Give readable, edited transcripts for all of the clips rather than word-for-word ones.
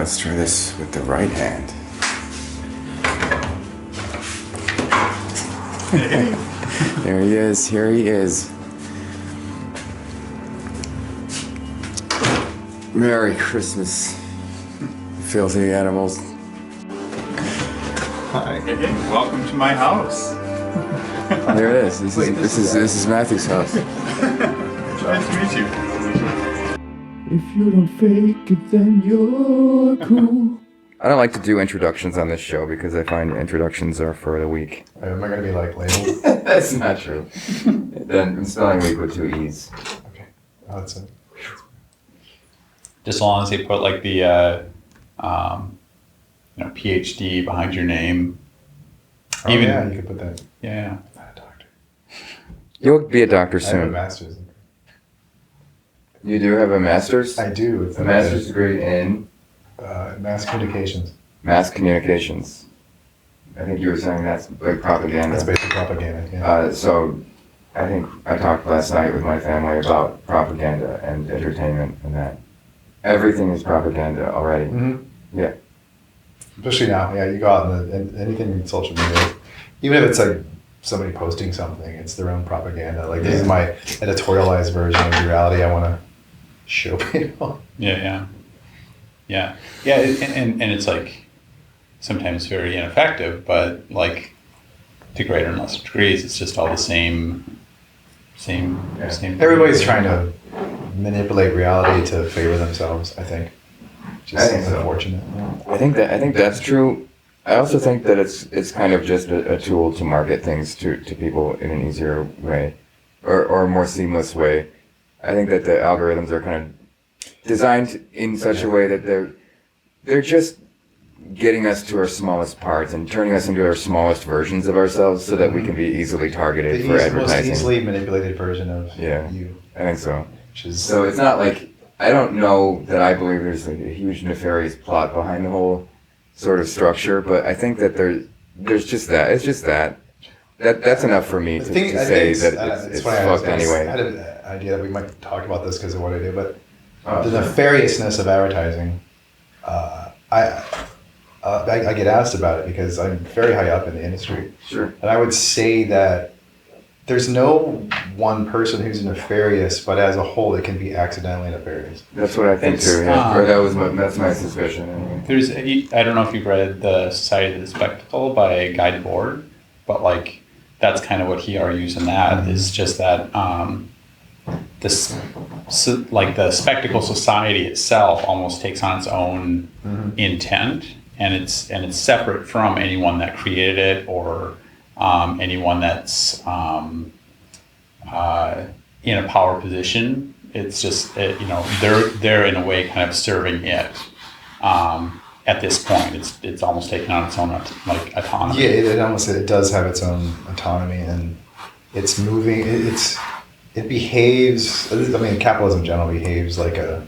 let's try this with the right hand. There he is. Here he is. Merry Christmas, filthy animals. Hi. Welcome to my house. There it is. This is Matthew's house. Nice to meet you. If you don't fake it, then you're cool. I don't like to do introductions on this show because I find introductions are for the weak. Am I going to be like labeled? That's not true. Then I'm spelling weak with 2 E's. Okay. Oh, that's it. Just as long as they put like the PhD behind your name. Oh, even, yeah, you could put that. Yeah. I'm not a doctor. You'll be a doctor I soon. have a master's. You do have a master's? I do. It's a master's degree in? Mass communications. Mass communications. I think you were saying that's like propaganda. That's basic propaganda, yeah. So I think I talked last night with my family about propaganda and entertainment and that. Everything is propaganda already. Mm-hmm. Yeah. Especially now, yeah, you go out and anything in social media, even if it's like somebody posting something, it's their own propaganda. Like, this is my editorialized version of reality I want to show people. Yeah. And it's like sometimes very ineffective, but like to greater and lesser degrees, it's just all the same. Everybody's trying to manipulate reality to favor themselves, I think. Just unfortunate. I think that's true. I also think that it's kind of just a tool to market things to people in an easier way, or a more seamless way. I think that the algorithms are kind of designed in such a way that they're just getting us to our smallest parts and turning us into our smallest versions of ourselves so that we can be easily targeted for advertising. The most easily manipulated version of you. I think so. So it's not like, I don't know that I believe there's a huge nefarious plot behind the whole sort of structure, but I think that there's just that. It's just that. That's enough for me to say that it's fucked anyway. I had an idea that we might talk about this because of what I do, but the nefariousness of advertising, I get asked about it because I'm very high up in the industry. Sure. And I would say that there's no one person who's nefarious, but as a whole, it can be accidentally nefarious. That's what I think too. Yeah. Or that's my suspicion. Anyway. I don't know if you've read The Society of the Spectacle by Guy Debord, but like that's kind of what he argues in that is just that the spectacle society itself almost takes on its own intent, and it's separate from anyone that created it or anyone that's in a power position. It's just they're in a way kind of serving it. At this point, it's almost taken on its own like autonomy. Yeah, it does have its own autonomy, and it's moving. It behaves. I mean, capitalism in general behaves like a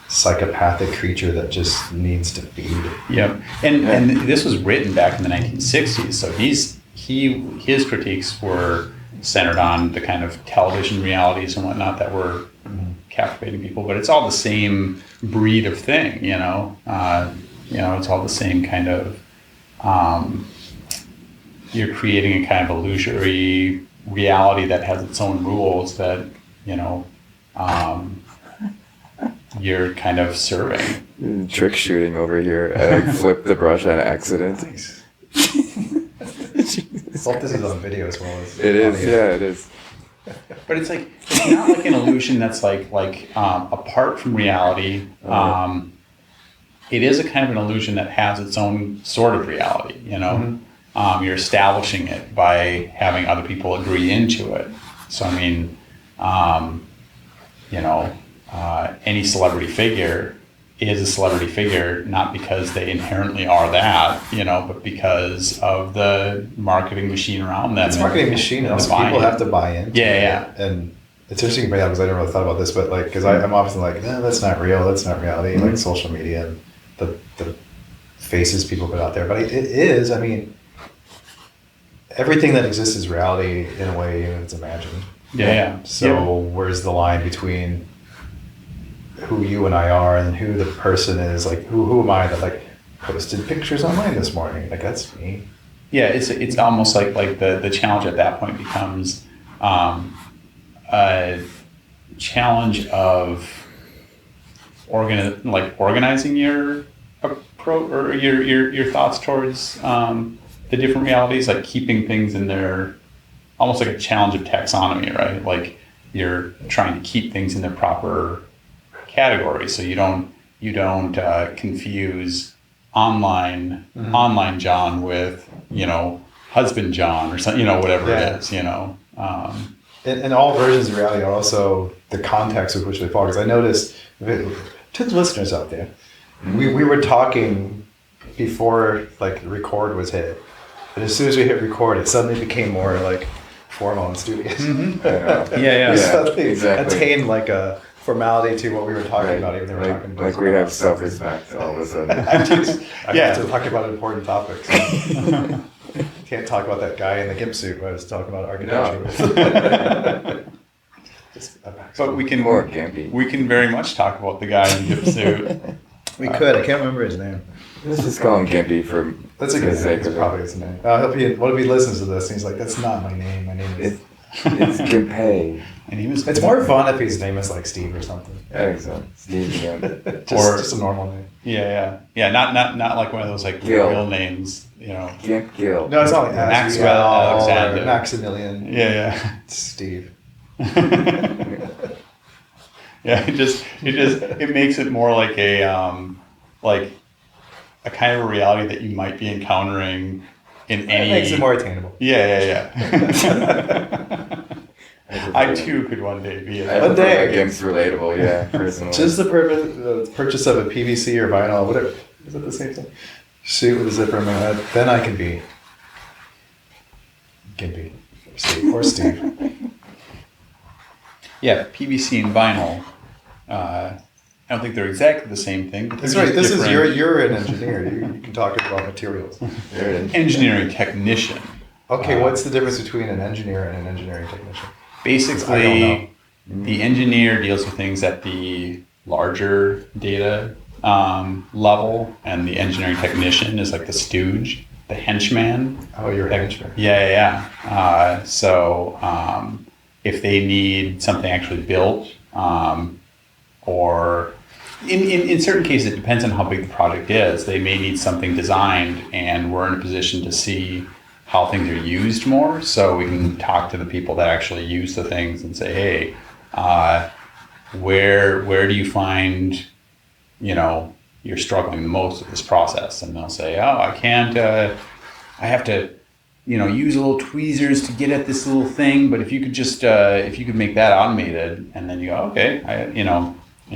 psychopathic creature that just needs to feed. Yep, and this was written back in the 1960s, so his critiques were centered on the kind of television realities and whatnot that were captivating people, but it's all the same breed of thing, it's all the same kind of, you're creating a kind of illusory reality that has its own rules that, you're kind of serving. Trick shooting over here. I flipped the brush on accident. I hope this is on video as well as it is, yeah, it is. But it's like, it's not like an illusion that's like apart from reality. It is a kind of an illusion that has its own sort of reality, You're establishing it by having other people agree into it. So, I mean, any celebrity figure is a celebrity figure, not because they inherently are that, but because of the marketing machine around them. It's a marketing machine, and people have to buy into it. Yeah. And it's interesting to bring that because I never really thought about this, but like, because I'm often like, that's not real, that's not reality, like social media and the faces people put out there. But it is, I mean, everything that exists is reality in a way, it's imagined. Yeah. So where's the line between who you and I are, and who the person is. Like, who am I that like posted pictures online this morning? Like, that's me. Yeah, it's almost like the challenge at that point becomes a challenge of organizing your approach or your thoughts towards the different realities, like keeping things in their, almost like a challenge of taxonomy, right? Like you're trying to keep things in their proper categories, so you don't confuse online John with husband John or something, whatever it is, And all versions of reality are also the context with which they fall. Because I noticed, to the listeners out there, we were talking before like record was hit, and as soon as we hit record, it suddenly became more like formal and studious. Yeah, We suddenly exactly. attained like a formality to what we were talking about, even though we were talking about like we have self-respect all of a sudden. I have to talk about important topics. Can't talk about that guy in the gimp suit when I was talking about architecture. but we can More gimpy. We can very much talk about the guy in the gimp suit. We could. I can't remember his name. Let's just call him Gimpy for That's a the good sake name. It's of probably his name. What if he listens to this and he's like, "That's not my name. My name is." It's Gimpay. And he was. It's more fun if his name is like Steve or something. I think so. Steve Gimp. Just a normal name. Yeah. Not like one of those like Gil. real names, Gimp Gill. No, it's not like Maxwell Alexander. or Maximilian. Yeah. Steve. Yeah, it makes it more like a kind of a reality that you might be encountering in any. It makes it more attainable. Yeah. I too could one day be I a. One day. prefer Gimp's relatable, yeah, personally. Just the purchase of a PVC or vinyl, whatever. Is it the same thing? Suit with a zipper, then I can be Gimpy or Steve. Yeah, PVC and vinyl. I don't think they're exactly the same thing. But That's they're right. just This is different. you're an engineer. You can talk about materials. There it is. Engineering technician. Okay, what's the difference between an engineer and an engineering technician? I don't Basically, the engineer deals with things at the larger data level, and the engineering technician is like the stooge, the henchman. Oh, you're a henchman. Yeah. So if they need something actually built, or in certain cases, it depends on how big the project is. They may need something designed, and we're in a position to see how things are used more, so we can talk to the people that actually use the things and say, hey, where do you find, you're struggling the most with this process? And they'll say, oh, I can't, I have to, use little tweezers to get at this little thing, but if you could just, if you could make that automated, and then you go, okay, and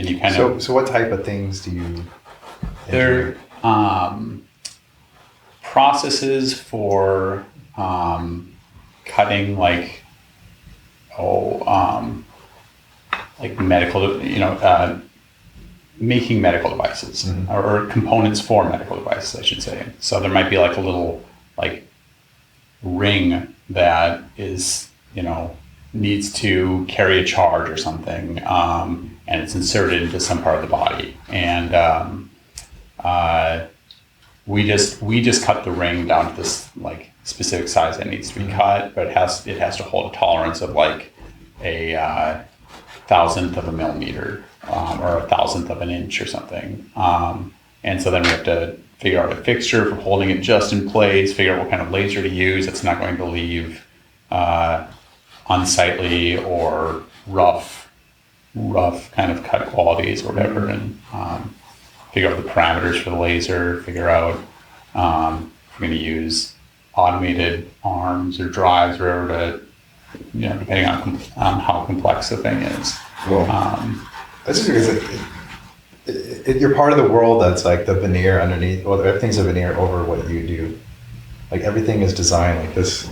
you kind of. So what type of things do you? They're processes for cutting like medical, making medical devices, or components for medical devices, I should say. So there might be like a little like ring that is, needs to carry a charge or something, and it's inserted into some part of the body, and we just cut the ring down to this like specific size that needs to be cut, but it has to hold a tolerance of like a thousandth of a millimeter, or a thousandth of an inch or something. And so then we have to figure out a fixture for holding it just in place, figure out what kind of laser to use that's not going to leave unsightly or rough kind of cut qualities or whatever, and figure out the parameters for the laser, figure out if we're going to use automated arms or drives or whatever to, depending on how complex the thing is. Cool. That's just because you're part of the world that's like the veneer underneath. Well, everything's a veneer over what you do. Like everything is designed like this.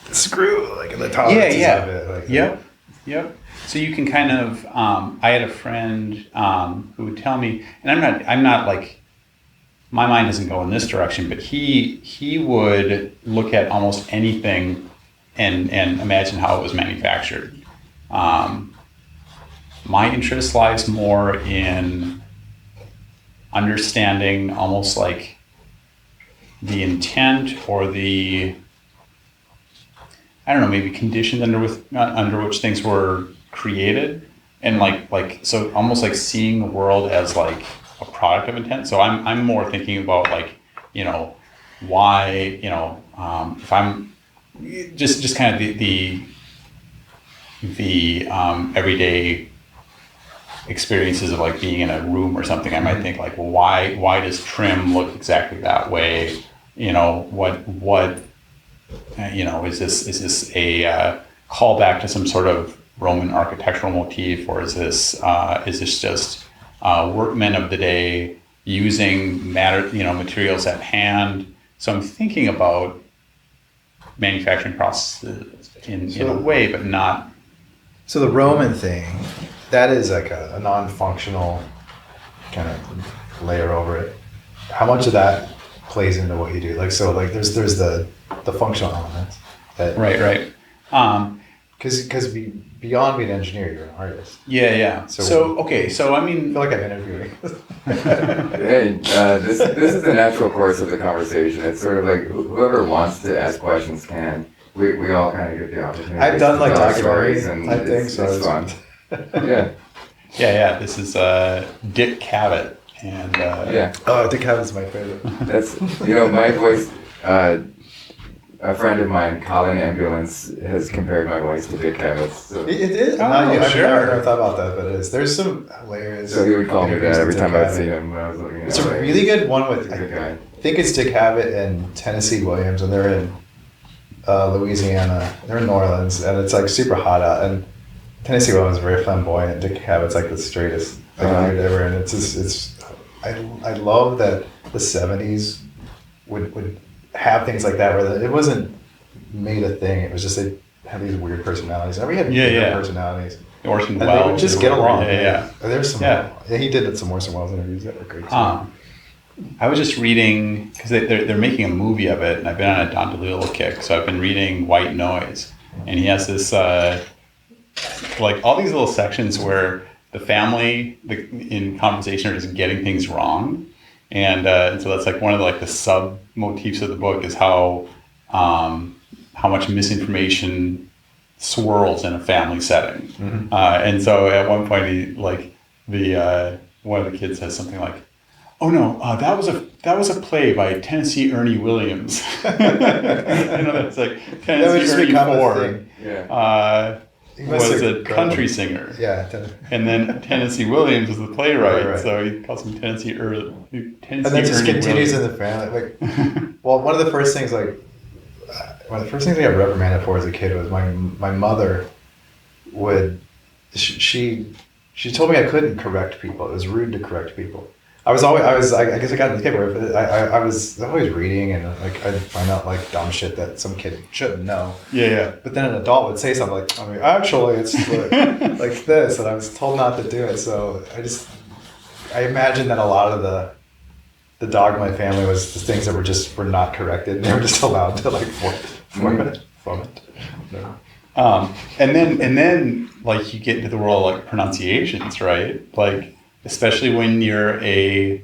The screw, like the tolerances of it. Like Yep. So you can kind of. I had a friend who would tell me, and I'm not like, my mind doesn't go in this direction, but he would look at almost anything and imagine how it was manufactured. my interest lies more in understanding almost like the intent or the, I don't know, maybe conditions under which things were created, and like so almost like seeing the world as like a product of intent. So I'm more thinking about like, you know, why, you know, if I'm just kind of the everyday experiences of like being in a room or something, I might think like, well, why does trim look exactly that way? You know, what you know, is this a callback to some sort of Roman architectural motif, or is this just workmen of the day using materials at hand? So I'm thinking about manufacturing processes in a way, but not. So the Roman thing, that is like a non-functional kind of layer over it. How much of that plays into what you do? Like, so like there's the functional elements that Right. because beyond being an engineer, you're an artist. Yeah. So I I mean, feel like I'm interviewing. Hey, this is the natural course of the conversation. It's sort of like whoever wants to ask questions can. We all kind of get the opportunity. I've done like to tell documentaries stories, and type things, so it's fun. Yeah. yeah. This is Dick Cavett, and Yeah. Oh, Dick Cavett's my favorite. That's, my voice, a friend of mine, Colin Ambulance, has compared my voice to Dick Cavett's. So, It is. Oh, I've sure. never thought about that, but it is. There's some hilarious. so he would call me interviews that every with time Dick I'd see Cavett. him when I was looking at It's a really good one with, He's a good guy. I think it's Dick Cavett and Tennessee Williams, and they're in Louisiana. They're in New Orleans, and it's like super hot out. And Tennessee Williams is very flamboyant. Dick Cavett's like the straightest dude ever, and I love that the '70s would have things like that where it wasn't made a thing. It was just they had these weird personalities. And we had weird personalities. Orson And Welles. they would just get along. Yeah. There's some. Yeah. He did some Orson Welles interviews that were great too. I was just reading, because they're making a movie of it, and I've been on a Don DeLillo kick, so I've been reading White Noise, and he has this, like all these little sections where the family in conversation are just getting things wrong, and so that's like one of the sub motifs of the book is how much misinformation swirls in a family setting. Mm-hmm. And so at one point one of the kids says something like, "Oh no, that was a play by Tennessee Ernie Williams." That's like Tennessee Ernie Ford. Yeah. Was a country singer. Yeah. And then Tennessee Williams was the playwright, Right. So he calls him Tennessee Ernie. And then just continues in the family. Like, well, one of the first things I got reprimanded for as a kid was my mother she told me I couldn't correct people. It was rude to correct people. I guess I got in the kid where I was always reading and like I'd find out like dumb shit that some kid shouldn't know. Yeah. But then an adult would say something like, actually it's like this, and I was told not to do it. So I imagine that a lot of the dog in my family was the things that were not corrected, and they were just allowed to like form it. No. And then like you get into the world of like pronunciations, right? Like especially when you're a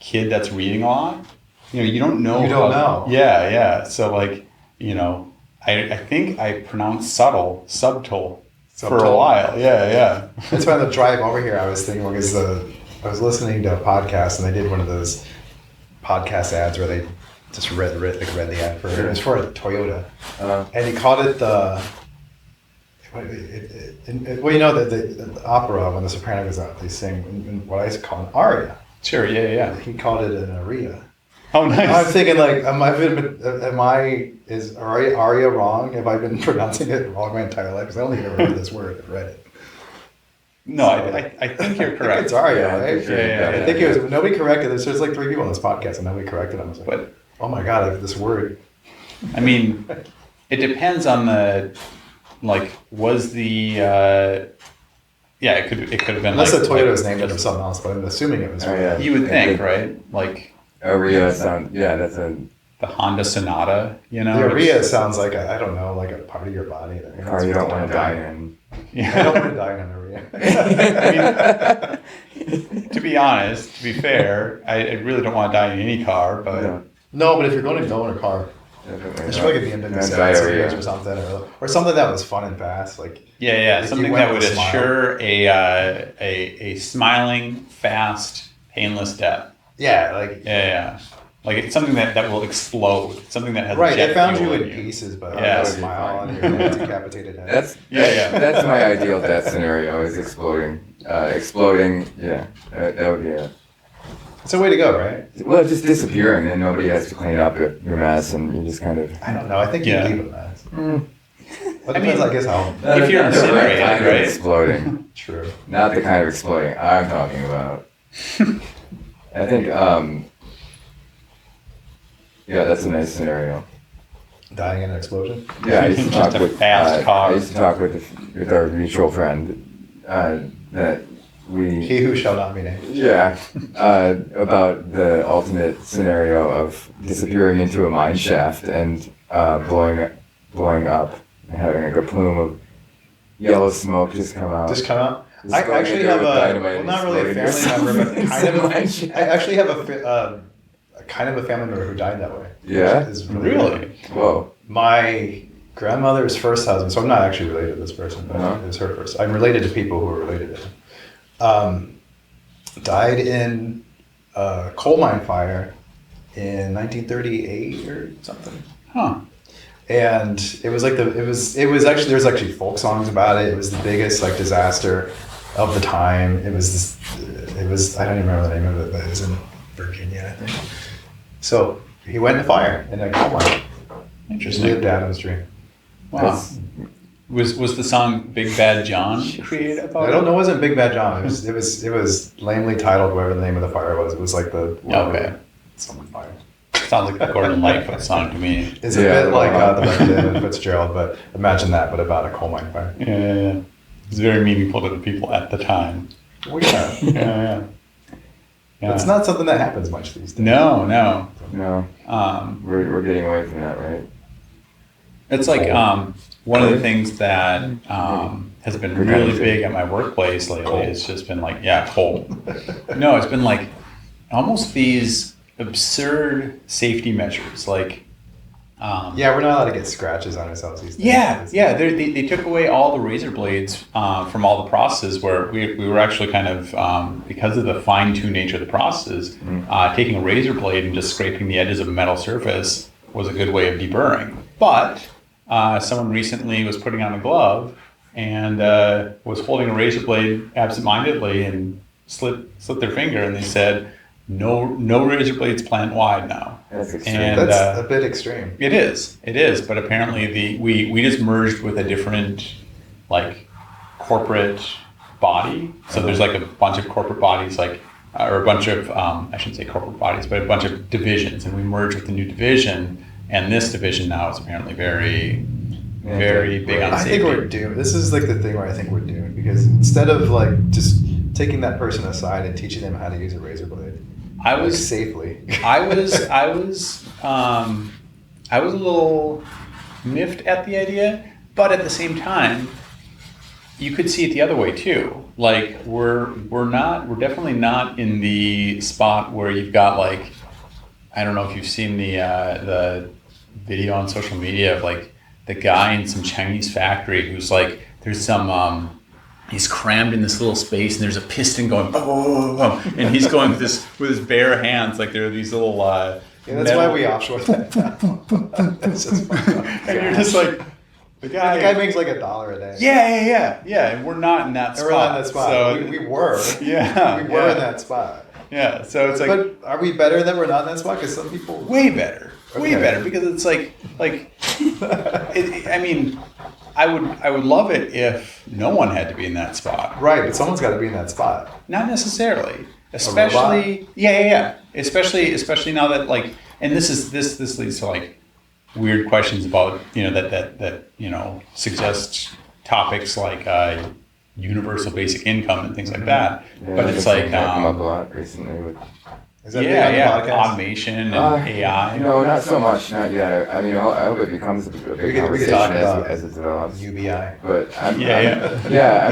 kid that's reading a lot, you don't know. You don't know. Yeah. So like, I think I pronounced subtle for a while. Yeah. That's why on the drive over here, I was thinking because I was listening to a podcast and they did one of those podcast ads where they just read the ad for it. It was for a Toyota, and he called it the opera when the soprano goes out, they sing in what I call an aria. Sure. Yeah. He called it an aria. Oh, nice. I'm thinking like, is aria wrong? Have I been pronouncing it wrong my entire life? Because I only ever heard this word and read it. No, I think you're correct. It's aria, right? Yeah. I think it was. Nobody corrected this. There's like 3 people on this podcast, and nobody corrected them. I was like, oh my god, I have this word. I mean, it depends on was the it could have been unless the Toyota was named after something else, but I'm assuming it was. Oh, yeah. You would think, right? Like Aria sound. Yeah, that's a the Honda Sonata, you know. Diarrhea sounds like I don't know, like a part of your body. A car you don't want to die in. I don't want to die in diarrhea. To be honest, to be fair, I really don't want to die in any car, but No, but if you're going to go in a car, Definitely it should not. be like a BMW Not 7 diarrhea. Series or something, or something that was fun and fast. Like yeah, If something you went that would with a smile. assure a smiling, fast, painless death. yeah, like Yeah. Like it's something that will explode. Something that has right. jet They found fuel you in in pieces, but Yeah. a smile on your decapitated head. That's my ideal death scenario, is exploding. Yeah, that would be it. It's a way to go, right? Well, just disappearing, and nobody has to clean up your mess, and you just kind of. I don't know. I think Yeah. you keep a mess. But it depends, I guess, how If you're Not the incinerated, kind of right? exploding. true. Not the kind of exploding I'm talking about. I think, yeah, that's a nice scenario. Dying in an explosion. Yeah, I used to Just talk a with fast car. I used to talk with our mutual friend that we He who shall not be named. about the ultimate scenario of disappearing into a mine shaft and blowing up and having like a plume of yellow smoke just come out. Just come out. Just I going actually in there have with a, dynamite well, and not really a exploding family member, but kind of Mine a, shaft. I actually have a kind of a family member who died that way. Yeah? Which is Really? Whoa. My grandmother's first husband, so I'm not actually related to this person, but Uh-huh. it was her first. I'm related to people who are related to him. Died in a coal mine fire in 1938 or something. Huh. And it was like it was actually, there's actually folk songs about it. It was the biggest like disaster of the time. It was I don't even remember the name of it, but it was in Virginia, I think. So he went in the fire in a coal mine. He Interesting. lived Adam's dream. Wow. That's- Was the song Big Bad John created about I don't know. It wasn't Big Bad John. It was lamely titled whatever the name of the fire was. It was like the Okay. someone fire. Sounds like a Gordon Lightfoot song to me. It's a Yeah, bit like well, the Legend of Fitzgerald, but imagine that, but about a coal mine fire. Yeah. It's very meaningful to the people at the time. Well, yeah. Yeah. It's not something that happens much these days. No. No, we're getting away from that, right? It's like one of the things that has been really big at my workplace lately has just been like, cold. No, it's been like almost these absurd safety measures, like. Yeah, we're not allowed to get scratches on ourselves these days. Yeah. They took away all the razor blades from all the processes where we were actually kind of, because of the fine-tuned nature of the process, taking a razor blade and just scraping the edges of a metal surface was a good way of deburring. But someone recently was putting on a glove and was holding a razor blade absentmindedly and slit their finger, and they said, no razor blades plant wide now. That's extreme. And, That's a bit extreme. It is, but apparently we just merged with a different like corporate body. So there's like a bunch of corporate bodies, like or a bunch of I shouldn't say corporate bodies, but a bunch of divisions, and we merged with the new division. And this division now is apparently very big on I safety. think we're doomed. This is like the thing where I think we're doomed, because instead of like just taking that person aside and teaching them how to use a razor blade, I like, was safely. I was a little miffed at the idea, but at the same time, you could see it the other way too. Like we're definitely not in the spot where you've got like, I don't know if you've seen the video on social media of like the guy in some Chinese factory who's like, there's some he's crammed in this little space and there's a piston going boom, boom, boom, boom, and he's going with his bare hands, like there are these little Yeah, that's metal- why we offshore that. That's just fun. and you're just like the The guy guy makes like $1 a day. yeah, and we're not in that And spot. we're not in that spot. So, we were. Yeah, We were yeah. in that spot. yeah, so it's like But are we better that we're not in that spot? Because some people. way better, Okay. because it's like I mean, I would love it if no one had to be in that spot. Right, but someone's got to be in that spot. Not necessarily, especially yeah. Especially now that like, and this leads to like weird questions about that suggest topics like universal basic income and things like that. Yeah, But I've it's been like seeing that come up a lot recently with. Is that big on the podcast? Automation and AI. No, not so much. Not yet. I mean, I hope it becomes a big We could conversation talk about as it develops. UBI. But I'm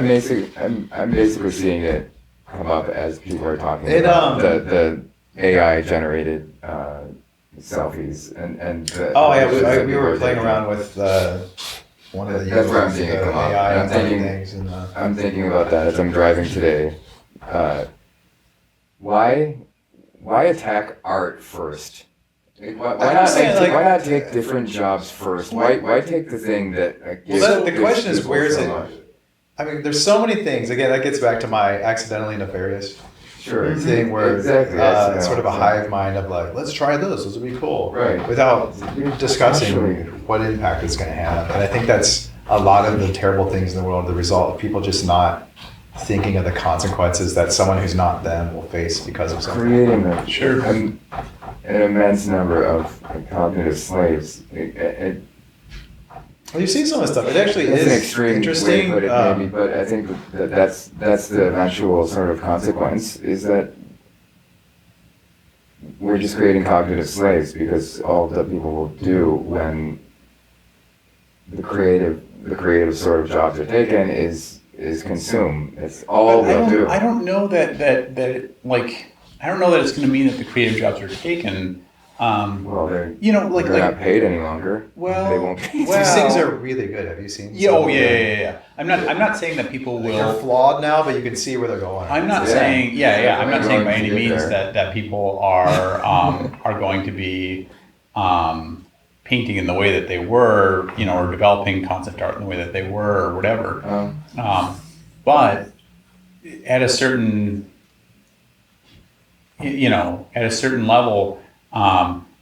basically seeing it come up as people are talking about the AI generated selfies and we were playing around with one of the That's where I'm seeing it come up. AI And things. I'm thinking about that as I'm driving today. Why attack art first? Why not take different jobs first? Why take the thing that gives? Well, the question is, people where is so it? much? I mean, there's so many things. Again, that gets back to my accidentally nefarious thing, where Exactly. it's sort of a hive mind of like, let's try this would be cool, Right. without discussing Actually. what impact it's going to have. And I think that's a lot of the terrible things in the world, the result of people just not thinking of the consequences that someone who's not them will face because of something. Creating an immense number of cognitive slaves. Well, you've seen some of the stuff. It actually It's is an extreme interesting. way to put it, maybe, but I think that's the eventual sort of consequence, is that we're just creating cognitive slaves, because all that people will do when the creative sort of jobs are taken is consume. It's all they'll do. I don't know that I don't know that it's going to mean that the creative jobs are taken. Well, they're they're not paid any longer. Well, they won't pay. These things are really good. Have you seen? Yeah. I'm not saying that people will. They're flawed now, but you can see where they're going. I'm not saying. I'm not saying by any Going to means get that people are are going to be painting in the way that they were, or developing concept art in the way that they were, or whatever. But at a certain, at a certain level,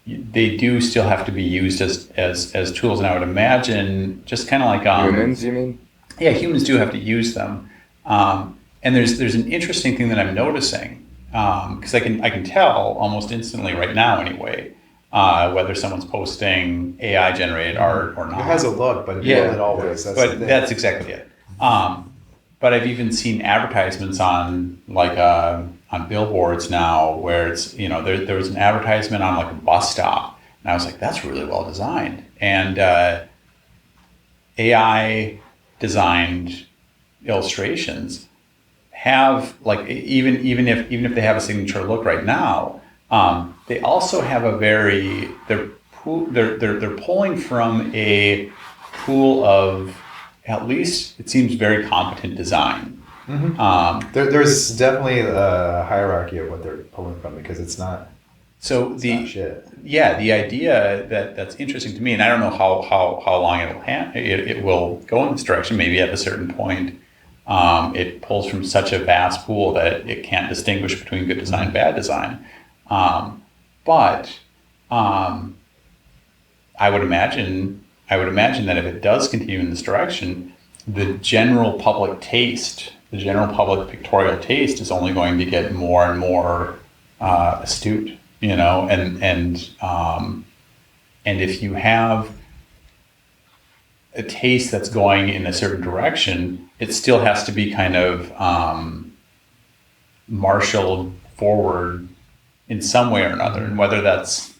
they do still have to be used as tools. And I would imagine, just kind of like humans, you mean? Yeah, humans do have to use them. And there's an interesting thing that I'm noticing, because I can tell almost instantly right now anyway, whether someone's posting AI generated art or not. It has a look, but it always. That's exactly it. But I've even seen advertisements on on billboards now, where it's there was an advertisement on like a bus stop, and I was like, that's really well designed. And AI designed illustrations have, like, even if they have a signature look right now, they also have a very they're pulling from a pool of, at least it seems, very competent design. Mm-hmm. There's definitely a hierarchy of what they're pulling from, because it's not. So not shit. Yeah, the idea that's interesting to me, and I don't know how long it will go in this direction. Maybe at a certain point, it pulls from such a vast pool that it can't distinguish between good design and bad design. But I would imagine that if it does continue in this direction, the general public pictorial taste is only going to get more and more astute, and if you have a taste that's going in a certain direction, it still has to be kind of marshaled forward in some way or another. And whether that's,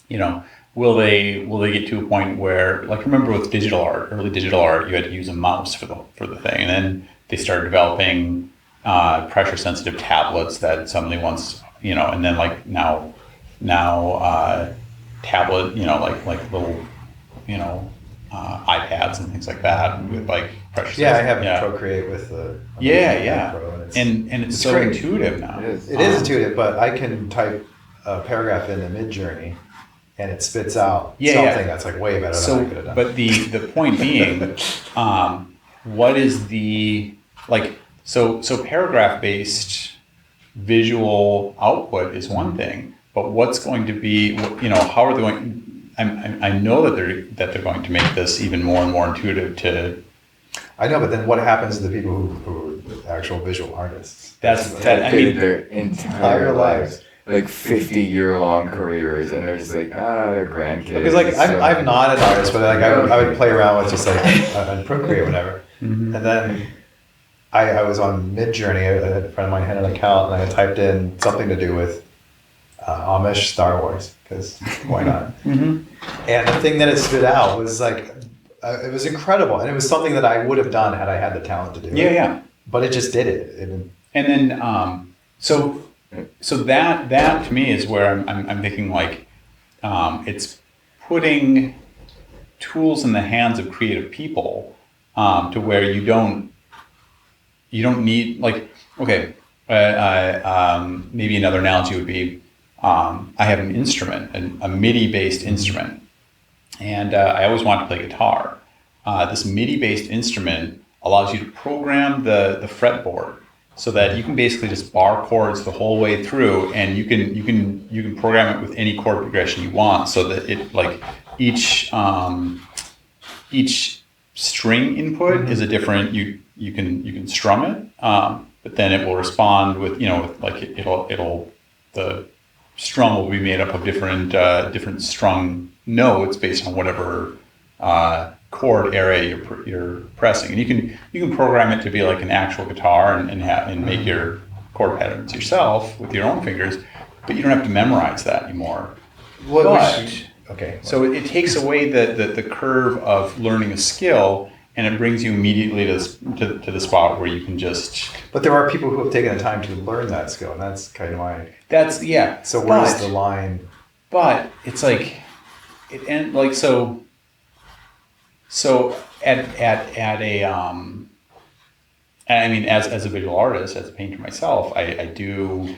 will they get to a point where, like, remember with early digital art, you had to use a mouse for the thing, and then they started developing pressure sensitive tablets that suddenly and then like now tablet, like little, iPads and things like that with like pressure. Yeah, I have Procreate with the. Pro, and it's so great. Intuitive now. It is intuitive, but I can type a paragraph into Midjourney, and it spits out something that's like way better than I could have done. But the point being, what is the so paragraph based visual output is one thing, but what's going to be, how are they going? I know that they're going to make this even more and more intuitive to. I know, but then what happens to the people who are actual visual artists? Their entire lives, like 50-year-long careers, and they're just like, they're grandkids. Because I'm not an artist, but I would play around with just on Procreate or whatever, and then I was on Midjourney. A friend of mine had an account, and I typed in something to do with Amish Star Wars, because why not? Mm-hmm. And the thing that it stood out was like, it was incredible. And it was something that I would have done had I had the talent to do it. Yeah. But it just did it. And then, so that to me is where I'm thinking like, it's putting tools in the hands of creative people, to where you don't need, like, okay, maybe another analogy would be, I have an instrument, a MIDI-based instrument, and I always wanted to play guitar. This MIDI-based instrument allows you to program the fretboard so that you can basically just bar chords the whole way through, and you can program it with any chord progression you want, so that it, like, each string input is a different. You can strum it, but then it will respond with, with, like, it'll the strum will be made up of different strung notes based on whatever chord area you're pressing, and you can program it to be like an actual guitar and make your chord patterns yourself with your own fingers, but you don't have to memorize that anymore. Okay. So it takes away the curve of learning a skill, and it brings you immediately to the spot where you can just. But there are people who have taken the time to learn that skill, and that's kind of my. That's yeah. So where's the line? But it's like, So at a I mean, as a visual artist, as a painter myself, I do.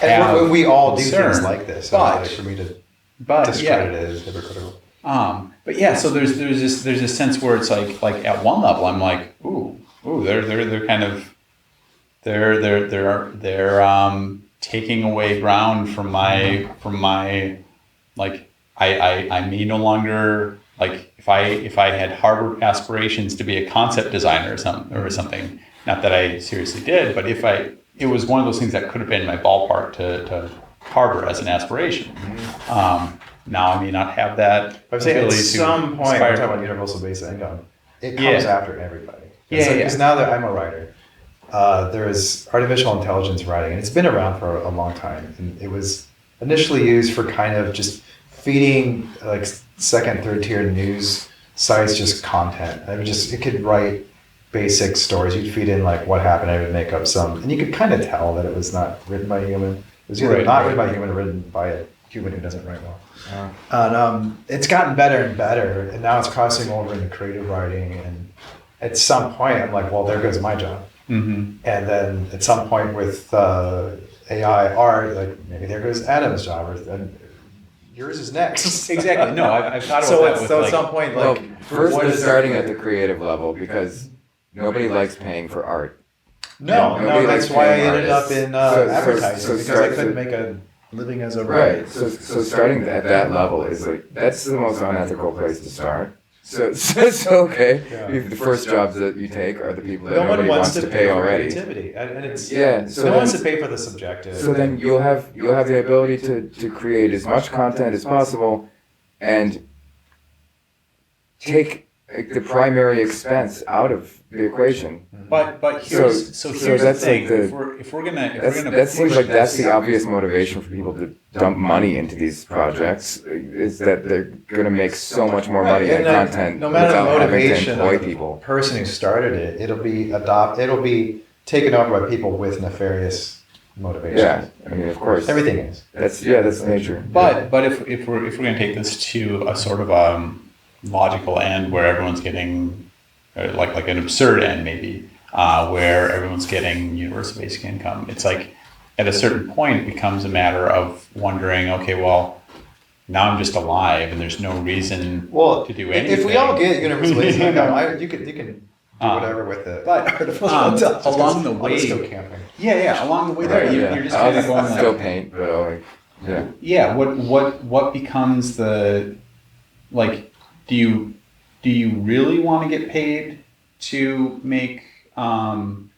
And we all concern, do things like this. But for me to but discredit it is hypocritical. But yeah, so there's this sense where it's like at one level I'm like, ooh, they're kind of they're taking away ground from my like I may no longer, like, if I had harbor aspirations to be a concept designer or something, not that I seriously did, but it was one of those things that could have been my ballpark to harbor as an aspiration. Now I may not have that. I'm saying at some point, we're talking about about universal basic income. It comes after everybody. Because now that I'm a writer, there is artificial intelligence writing, and it's been around for a long time. And it was initially used for kind of just feeding like second, third tier news sites just content. It could write basic stories. You'd feed in like what happened, and it would make up some, and you could kind of tell that it was not written by a human. It was either written by a human or written by a human who doesn't write well. And it's gotten better and better, and now it's crossing over into creative writing. And at some point, I'm like, well, there goes my job. Mm-hmm. And then at some point with AI art, like maybe there goes Adam's job, and yours is next. Exactly. No, I've thought about that. So at some point, like, first they're starting at the creative level, because nobody likes paying for art. No, that's why I ended up in advertising, because I couldn't make a living as a writer. Right. So starting at that level is like, that's the most unethical place to start. So okay. Yeah. The first jobs that you take are the people that No one nobody wants to pay already. creativity, and it's So no one then, wants to pay for the subjective. So then you'll have the ability to create as much content as possible, and take the primary expense out of the equation. But here's the that's thing. like if we're gonna that seems like that's the obvious motivation for people to dump money into these projects, is that they're going to make so much more money on content no matter the without having to motivation employ of the people. person who started it, it'll be taken over by people with nefarious motivations. Yeah, I mean, of course, Everything is. that's nature. But if we're gonna take this to a sort of logical end where everyone's getting like an absurd end maybe, where everyone's getting universal basic income, it's like at a certain point it becomes a matter of wondering, okay, well, now I'm just alive and there's no reason to do anything. If we all get universal basic income, you can do whatever with it. But along the way, I'll just go camping. Yeah, along the way there, you're just kind of going still like, paint, but yeah. What becomes the, like, do you really want to get paid to make to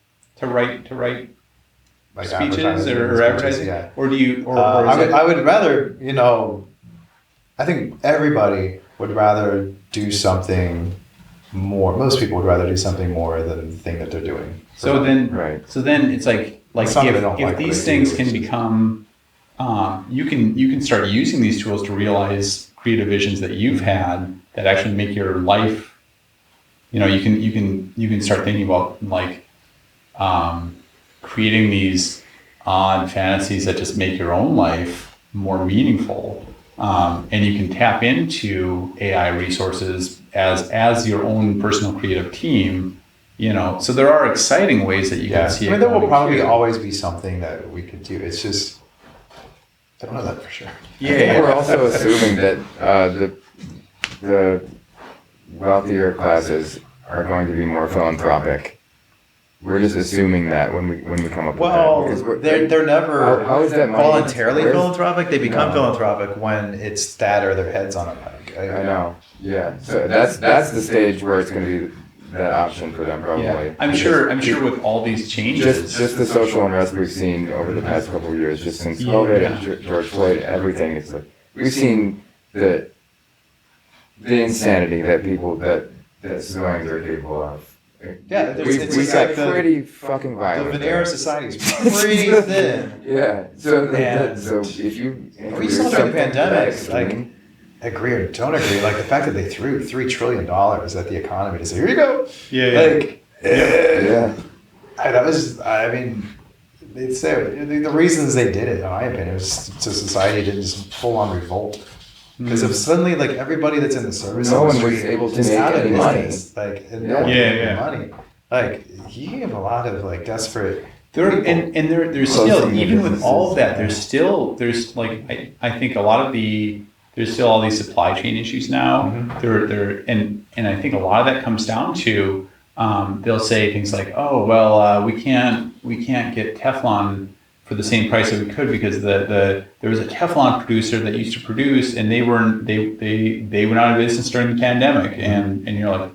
write Like speeches or advertising, yeah. or do you I would rather, I think everybody would rather do something more. Most people would rather do something more than the thing that they're doing. So then right. So then it's like Some they don't if like these what they things do, can it's- become you can start using these tools to realize creative visions that you've had that actually make your life. You can start thinking about like creating these odd fantasies that just make your own life more meaningful, and you can tap into AI resources as your own personal creative team. So there are exciting ways that you can see. I mean, there will probably always be something that we could do. It's just I don't know that for sure. Yeah, we're also assuming that the wealthier classes are going to be more philanthropic. We're just assuming that when we come up with that. Well, they're never how is that money? voluntarily philanthropic. They become philanthropic when it's that or their heads on a pike. I know. Yeah. So that's the stage where it's going to be that option for them probably. Yeah. I'm sure with all these changes, just the social unrest we've seen over the past couple of years, just since COVID and George Floyd, everything is like we've seen the insanity that civilians are capable of. Yeah, we got pretty fucking violent. The veneer of society is pretty thin. Yeah. So if you we saw during the pandemic, like agree or don't agree, like the fact that they threw $3 trillion at the economy to say, here you go. Yeah. That was, I mean, they'd say the reasons they did it, in my opinion, was so society didn't just full on revolt. Because if suddenly, like everybody that's in the service, no one was able to make any money. Like, and no one made money. Like, he have a lot of like desperate. There's still, even with all of that, there's like I think a lot of there's still all these supply chain issues now. And I think a lot of that comes down to they'll say things like, oh well, we can't get Teflon for the same price that we could because there was a Teflon producer that used to produce and they went out of business during the pandemic and you're like,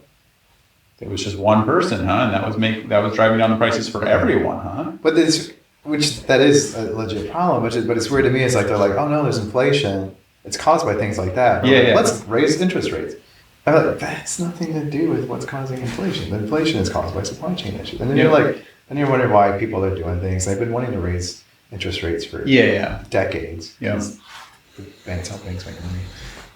it was just one person, huh? And that was driving down the prices for everyone, huh? But that is a legit problem. But it's weird to me. It's like they're like, oh no, there's inflation. It's caused by things like that. Let's raise interest rates. I'm like, that has nothing to do with what's causing inflation. The inflation is caused by supply chain issues. And then you're like, then you're wondering why people are doing things. They've been wanting to raise interest rates for decades. Yeah. The banks help banks make money.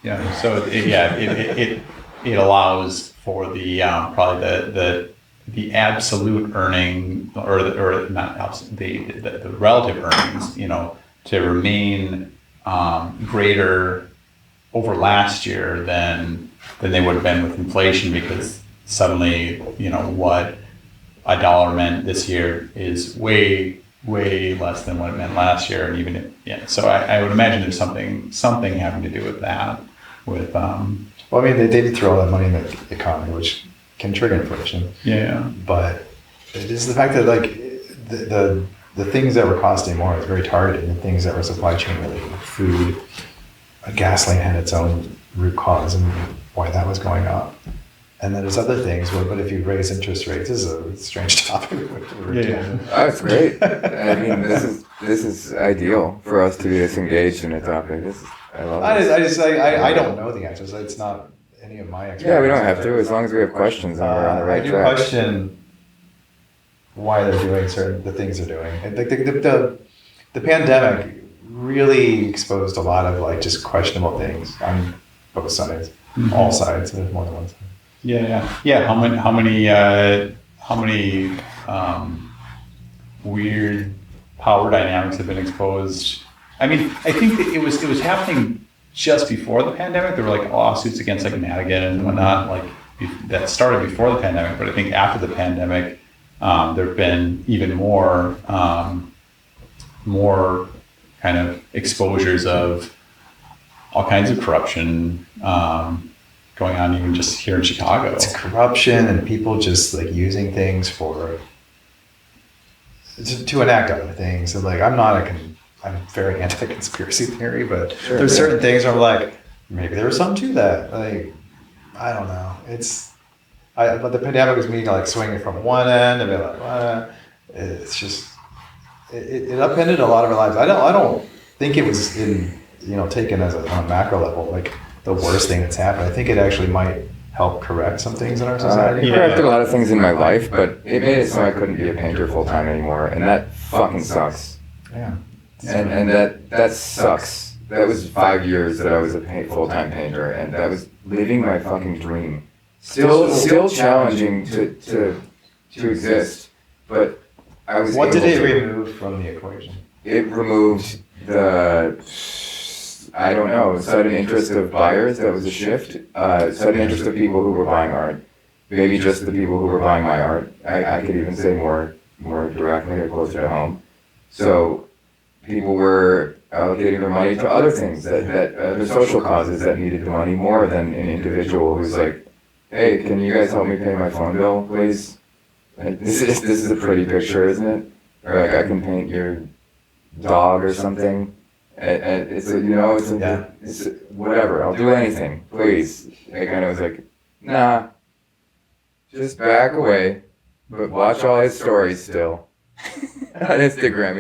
Yeah. So it allows for the probably the absolute earning or not absolute, the relative earnings, to remain greater over last year than they would have been with inflation because suddenly what a dollar meant this year is way less than what it meant last year, and even so I would imagine there's something having to do with that. With well, I mean, they did throw all that money in the economy, which can trigger inflation. Yeah. But it is the fact that like the things that were costing more is very targeted, and things that were supply chain related, food, gasoline had its own root cause and why that was going up. And then there's other things, but if you raise interest rates, this is a strange topic. That's great. I mean, this is ideal for us to be this engaged in a topic. I love it. I don't know the answers. It's not any of my expertise. Yeah, we don't have to, as long as we have questions and we're on the right track. I do question why they're doing the things they're doing. And the pandemic really exposed a lot of like just questionable things on both sides, all sides. There's more than one side. Yeah. How many weird power dynamics have been exposed? I mean, I think that it was happening just before the pandemic. There were like lawsuits against like Madigan and whatnot, like that started before the pandemic. But I think after the pandemic, there have been even more kind of exposures of all kinds of corruption. Going on even just here in Chicago. It's corruption and people just like using things to enact other things. And like, I'm very anti-conspiracy theory, but there's certain things where I'm like, maybe there was something to that. Like, I don't know. But the pandemic was me like swinging from one end and be like, it's just, it upended a lot of our lives. I don't think it was taken as on a macro level, like, the worst thing that's happened. I think it actually might help correct some things in our society. It corrected a lot of things in my life, but it made it so I couldn't be a painter full time anymore, and that fucking sucks. Yeah. and that sucks. That was 5 years that I was a full-time painter, and that was living my fucking dream. Still challenging to exist, but I was. What did it remove from the equation? It removed the, I don't know, sudden interest of buyers. That was a shift. Sudden interest of people who were buying art. Maybe just the people who were buying my art. I could even say more directly or closer to home. So people were allocating their money to other things, the social causes that needed the money more than an individual who's like, hey, can you guys help me pay my phone bill, please? Like, this is a pretty picture, isn't it? Or like, I can paint your dog or something. And it's it's whatever. I'll do anything, please. Like, and I was like, nah, just back away, but watch all his stories still on Instagram.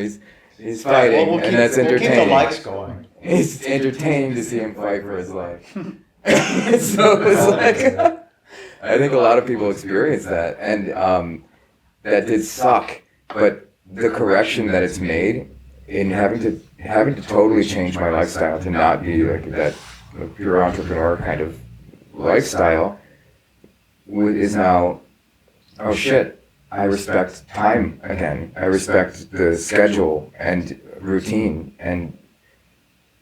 He's fighting, and that's entertaining. We'll keep the likes going. It's entertaining to see him fight for his life. So it's like, I think a lot of people experience that, and that did suck. But the correction that it's made in having to totally change my lifestyle to not be like that pure entrepreneur kind of lifestyle is now, oh shit, I respect time again. I respect the schedule and routine, and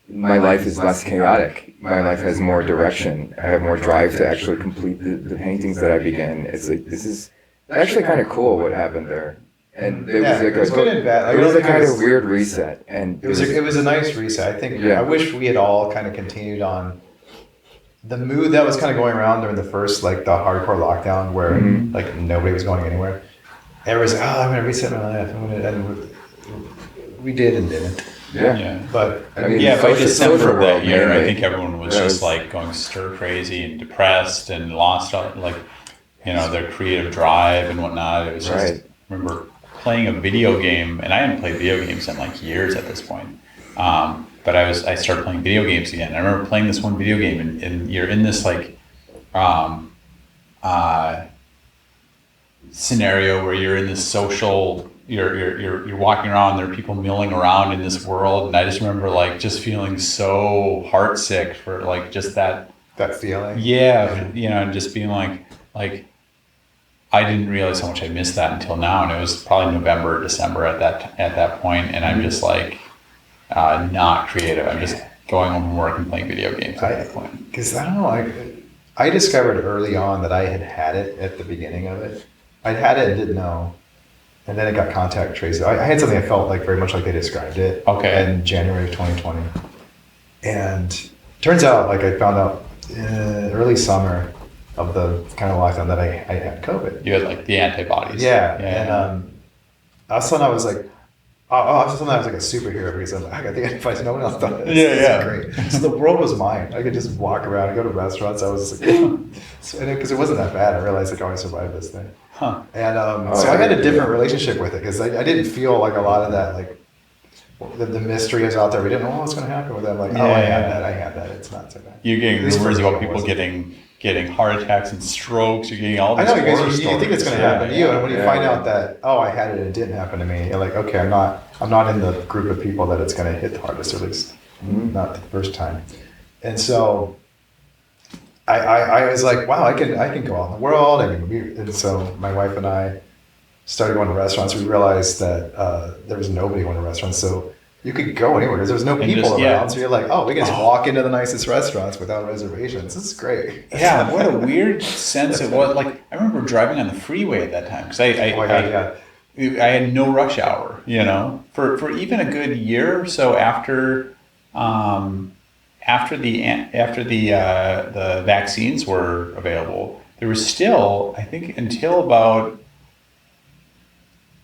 my life is less chaotic. My life has more direction. I have more drive to actually complete the paintings that I begin. It's like, this is actually kind of cool what happened there. And it was like it was good and bad. Like, it was a kind of weird reset. And it was a nice reset. I think, I wish we had all kind of continued on the mood that was kind of going around during the first, like the hardcore lockdown where like nobody was going anywhere. Everyone was like, I'm going to reset my life. And we did and didn't. Yeah. But I mean, by December of that year, I think everyone was just like going stir crazy and depressed and lost like, their creative drive and whatnot. It was just, I remember playing a video game, and I hadn't played video games in like years at this point. But I started playing video games again. I remember playing this one video game, and you're in this like scenario where you're in this social. You're walking around. There are people milling around in this world, and I just remember like just feeling so heartsick for like just that feeling. Yeah, and just being like I didn't realize how much I missed that until now, and it was probably November or December at that point, and I'm just like not creative. I'm just going home from work and playing video games at that point. Because I don't know, I discovered early on that I had it at the beginning of it. I'd had it and didn't know. And then it got contact traced. I had something I felt like very much like they described it in January of 2020. And turns out, like I found out early summer of the kind of lockdown that I had COVID. You had like the antibodies. Yeah. And all of a sudden I was like, I was like a superhero because I'm like, I got the antibodies. No one else thought this. This is great. So the world was mine. I could just walk around and go to restaurants. I was just like, because it wasn't that bad. I realized like, I survived this thing. Huh. And so I had a different relationship with it because I didn't feel like a lot of that, like the mystery is out there. We didn't know what's going to happen with them. Like, I had that. It's not so bad. You're getting rumors about people getting heart attacks and strokes. You're getting all these horror stories. You think it's going to happen to you, and when you find out that I had it and it didn't happen to me, you're like, okay, I'm not in the group of people that it's going to hit the hardest, or at least not the first time. And so I was like, wow, I can go out in the world. And so my wife and I started going to restaurants. We realized that there was nobody going to restaurants, so you could go anywhere because there was no people around. So you're like, we can just walk into the nicest restaurants without reservations. This is great. Yeah, what a weird sense it was. Like, I remember driving on the freeway at that time because I had no rush hour. For even a good year or so after the vaccines were available, there was still, I think, until about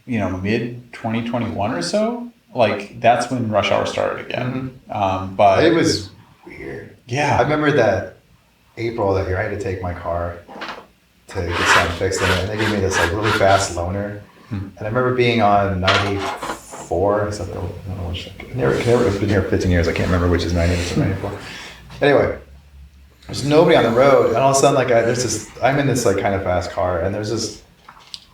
mid 2021 or so. Like, that's when rush hour started again. But it was weird. Yeah. I remember that April that year, I had to take my car to get something fixed, and they gave me this like really fast loaner. And I remember being on 94 or something. I don't know which. I've been here 15 years. I can't remember which is 90 or 94. Anyway, there's nobody on the road, and all of a sudden, like I'm in this like kind of fast car, and there's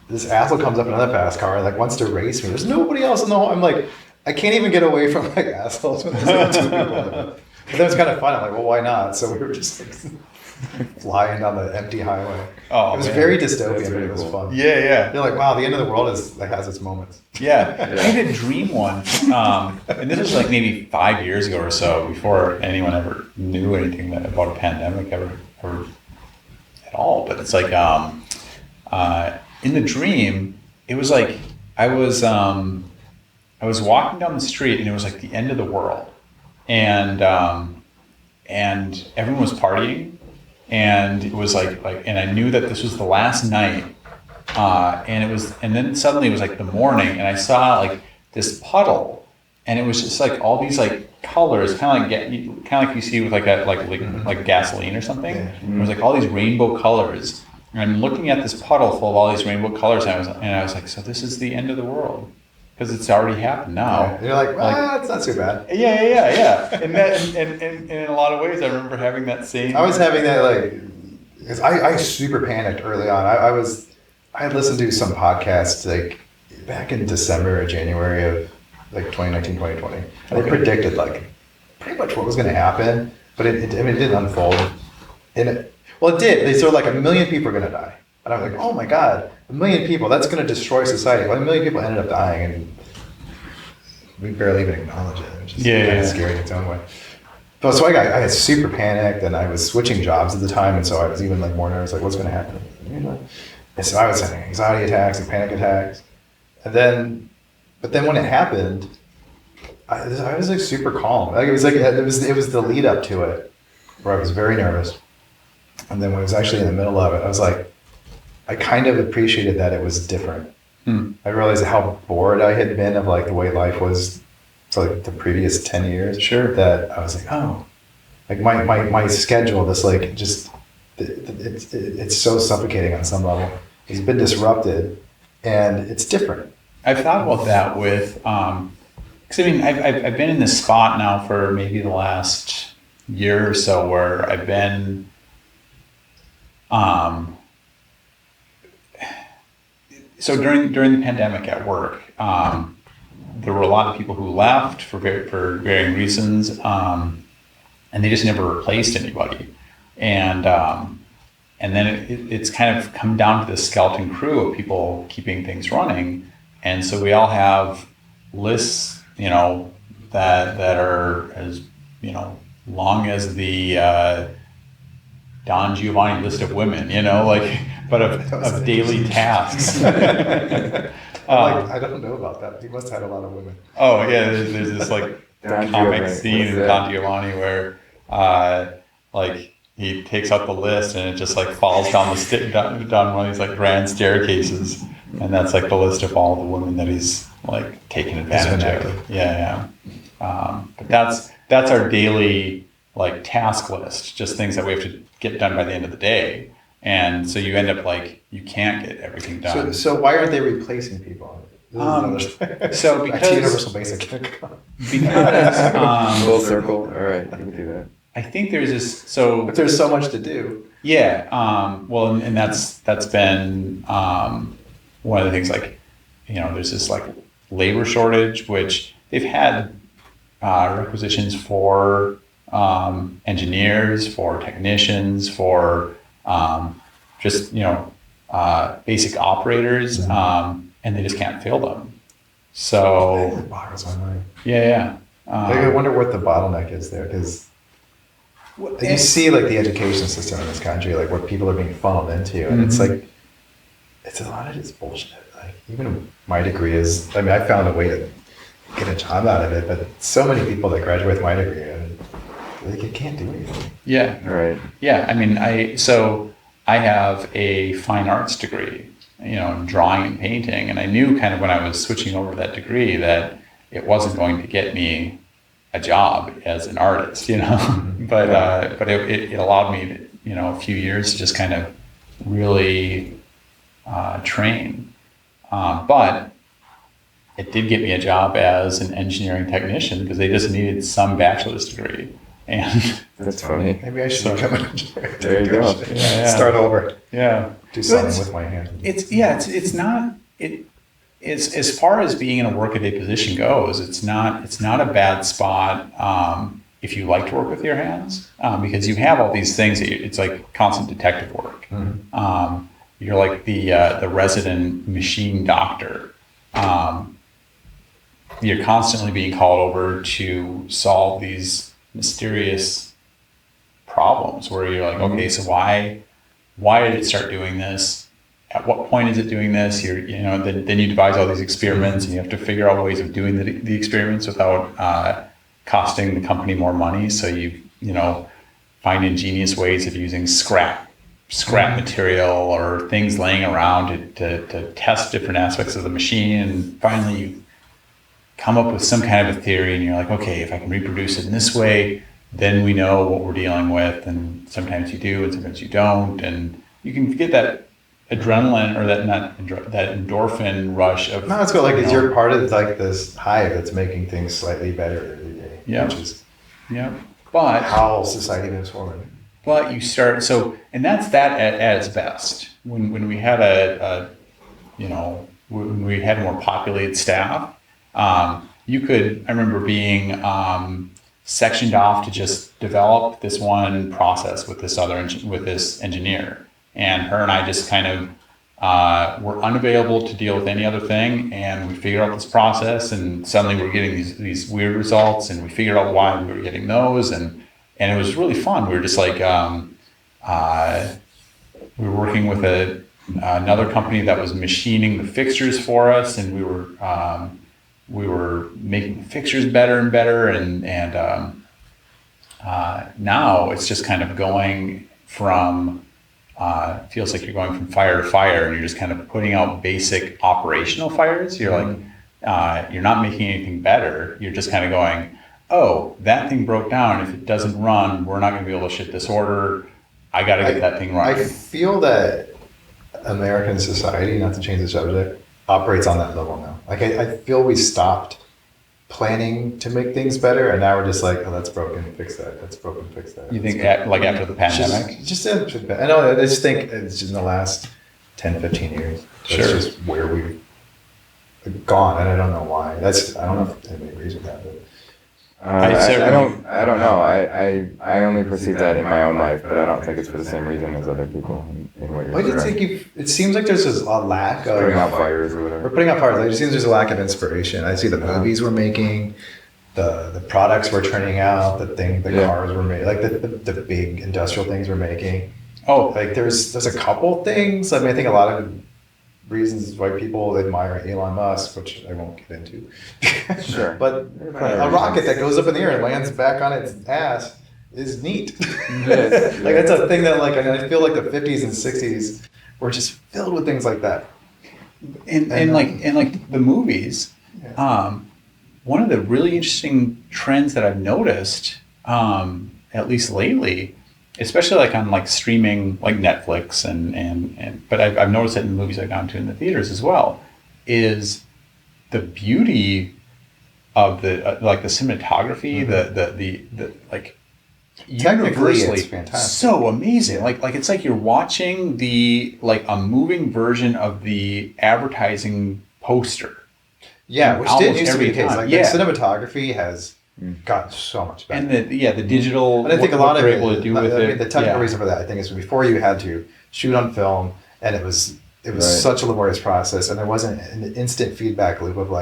this asshole comes up in another fast car and like wants to race me. There's nobody else in the whole. I'm like, I can't even get away from like assholes when there's like 2 people in it. But then it's kind of fun. I'm like, well, why not? So we were just like flying down the empty highway. Oh, it was man. very dystopian, That's but really it was cool. fun. Yeah. You're like, wow, the end of the world has its moments. Yeah. I had a dream once, and this was like maybe 5 years ago or so, before anyone ever knew anything about a pandemic ever at all. But it's like in the dream, it was like I was walking down the street, and it was like the end of the world, and everyone was partying, and it was like, and I knew that this was the last night, and then suddenly it was like the morning, and I saw like this puddle, and it was just like all these like colors, kind of like you see with like gasoline or something. Yeah. It was like all these rainbow colors, and I'm looking at this puddle full of all these rainbow colors, and I was like, so this is the end of the world. Because it's already happened now. Yeah. You're like, it's not too bad. Yeah. And in a lot of ways, I remember having that same. I was having that like, because I super panicked early on. I had listened to some podcasts like back in December or January of like 2019, 2020. And they predicted like pretty much what was going to happen, but it didn't unfold. It did. They said like 1 million people are going to die. And I was like, oh my God, 1 million people, that's going to destroy society. Well, 1 million people ended up dying, and we barely even acknowledge it. Which is kind of scary in its own way. But so I got super panicked, and I was switching jobs at the time, and so I was even like more nervous, like what's going to happen? And so I was having anxiety attacks and panic attacks. But then when it happened, I was like super calm. Like it was the lead up to it where I was very nervous. And then when I was actually in the middle of it, I was like, I kind of appreciated that it was different. I realized how bored I had been of like the way life was for like the previous 10 years. Sure. That I was like, oh, like my schedule, this like just, it's so suffocating on some level. It's been disrupted, and it's different. I've thought about that with, because I mean, I've been in this spot now for maybe the last year or so where I've been, so during the pandemic at work, there were a lot of people who left for varying reasons, and they just never replaced anybody, and then it's kind of come down to this skeleton crew of people keeping things running, and so we all have lists, that are as long as the Don Giovanni list of women, but of daily tasks. I don't know about that. He must have had a lot of women. Oh yeah, there's this like comic scene in Don Giovanni where he takes out the list and it just like falls down down one of these like grand staircases, and that's like the list of all the women that he's like taken advantage of. Yeah. But that's our daily like task list, just things that we have to get done by the end of the day. And so you end up like you can't get everything done. So why aren't they replacing people? So because universal basic income. Because Full circle. All right, you can do that. I think there's this. So But there's so much to do. yeah. Well, and that's been one of the things. Like there's this like labor shortage, which they've had requisitions for engineers, for technicians, for just basic operators, and they just can't fill them. So It boggles my mind. yeah. I wonder what the bottleneck is there, because you see like the education system in this country, like what people are being funneled into, and it's like it's a lot of just bullshit. Like even my degree is, I found a way to get a job out of it, but so many people that graduate with my degree, and like you can't do anything. Yeah. Right. Yeah. I mean, I have a fine arts degree, in drawing and painting, and I knew kind of when I was switching over that degree that it wasn't going to get me a job as an artist, but it allowed me, a few years to just kind of really train. But it did get me a job as an engineering technician because they just needed some bachelor's degree. And That's funny. Maybe I should become an engineer. There you go. Yeah. Start over. yeah, Do something with my hand. it's not it. as far as being in a workaday position goes, it's not a bad spot if you like to work with your hands, because you have all these things. It's like constant detective work. Mm-hmm. You're like the resident machine doctor. You're constantly being called over to solve these mysterious problems where you're like, okay, so why did it start doing this? At what point is it doing this? Then you devise all these experiments, and you have to figure out ways of doing the experiments without costing the company more money. So you find ingenious ways of using scrap material or things laying around to test different aspects of the machine, and finally you come up with some kind of a theory, and you're like, okay, if I can reproduce it in this way, then we know what we're dealing with. And sometimes you do, and sometimes you don't, and you can get that adrenaline or that endorphin rush of. No, it's cool. Like, you're part of like this hive that's making things slightly better every day. Yeah. Which is but how society moves forward. But you start and that's that at its best. When we had when we had more populated staff, I remember being sectioned off to just develop this one process with this engineer. And her and I just kind of were unavailable to deal with any other thing, and we figured out this process, and suddenly we're getting these weird results, and we figured out why we were getting those, and it was really fun. We were just like we were working with another company that was machining the fixtures for us, and we were making the fixtures better and better, and now it's just kind of going from. It feels like you're going from fire to fire, and you're just kind of putting out basic operational fires. You're like, you're not making anything better. You're just kind of going, oh, that thing broke down. If it doesn't run, we're not going to be able to ship this order. I got to get that thing running. I feel that American society, not to change the subject, operates on that level now. Like, I feel we stopped planning to make things better, and now we're just like, oh, that's broken, fix that. That's broken, fix that. You think after the pandemic? I know. I just think it's just in the last 10, 15 years. That's just where we've gone, and I don't know why. I don't know if anybody agrees with that. But. I don't know. I only perceive that in my own life, but I don't think it's for the same reason as other people in what you're saying. It seems like there's a lack of... Putting out fires or whatever. We're putting out fires. It seems there's a lack of inspiration. I see the movies we're making, the products we're turning out, the cars we're making, like the big industrial things we're making. Oh. Like there's a couple things. I mean, I think a lot of reasons why people admire Elon Musk, which I won't get into. Sure. But a rocket that goes up in the air and lands back on its ass is neat. Like that's a thing that I feel like the 50s and 60s were just filled with things like that. And the movies, one of the really interesting trends that I've noticed, at least lately, especially on streaming like Netflix but I've noticed it in the movies I've gone to in the theaters as well, is the beauty of the cinematography, the universally it's fantastic. So amazing. Like it's like you're watching a moving version of the advertising poster. Yeah, which didn't used to be the case. Time. The cinematography has gotten so much better. And the digital, and I think a lot of it, able to do with it. The technical reason for that, I think, is before you had to shoot on film, and it was such a laborious process, and there wasn't an instant feedback loop of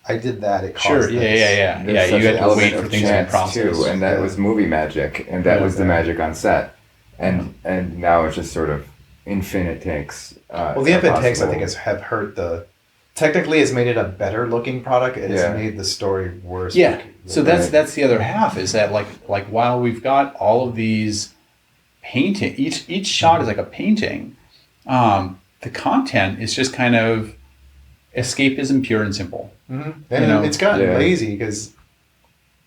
I did that, it caused this. Yeah. You had to wait for things to process too, and that was movie magic, and that was the magic on set, and now it's just sort of infinite takes. The infinite takes, I think, have hurt the. Technically, it's made it a better looking product. It has made the story worse. Yeah. So that's the other half, is that while we've got all of these painting, each shot is like a painting. The content is just kind of escapism, pure and simple. Mm-hmm. And it's gotten lazy because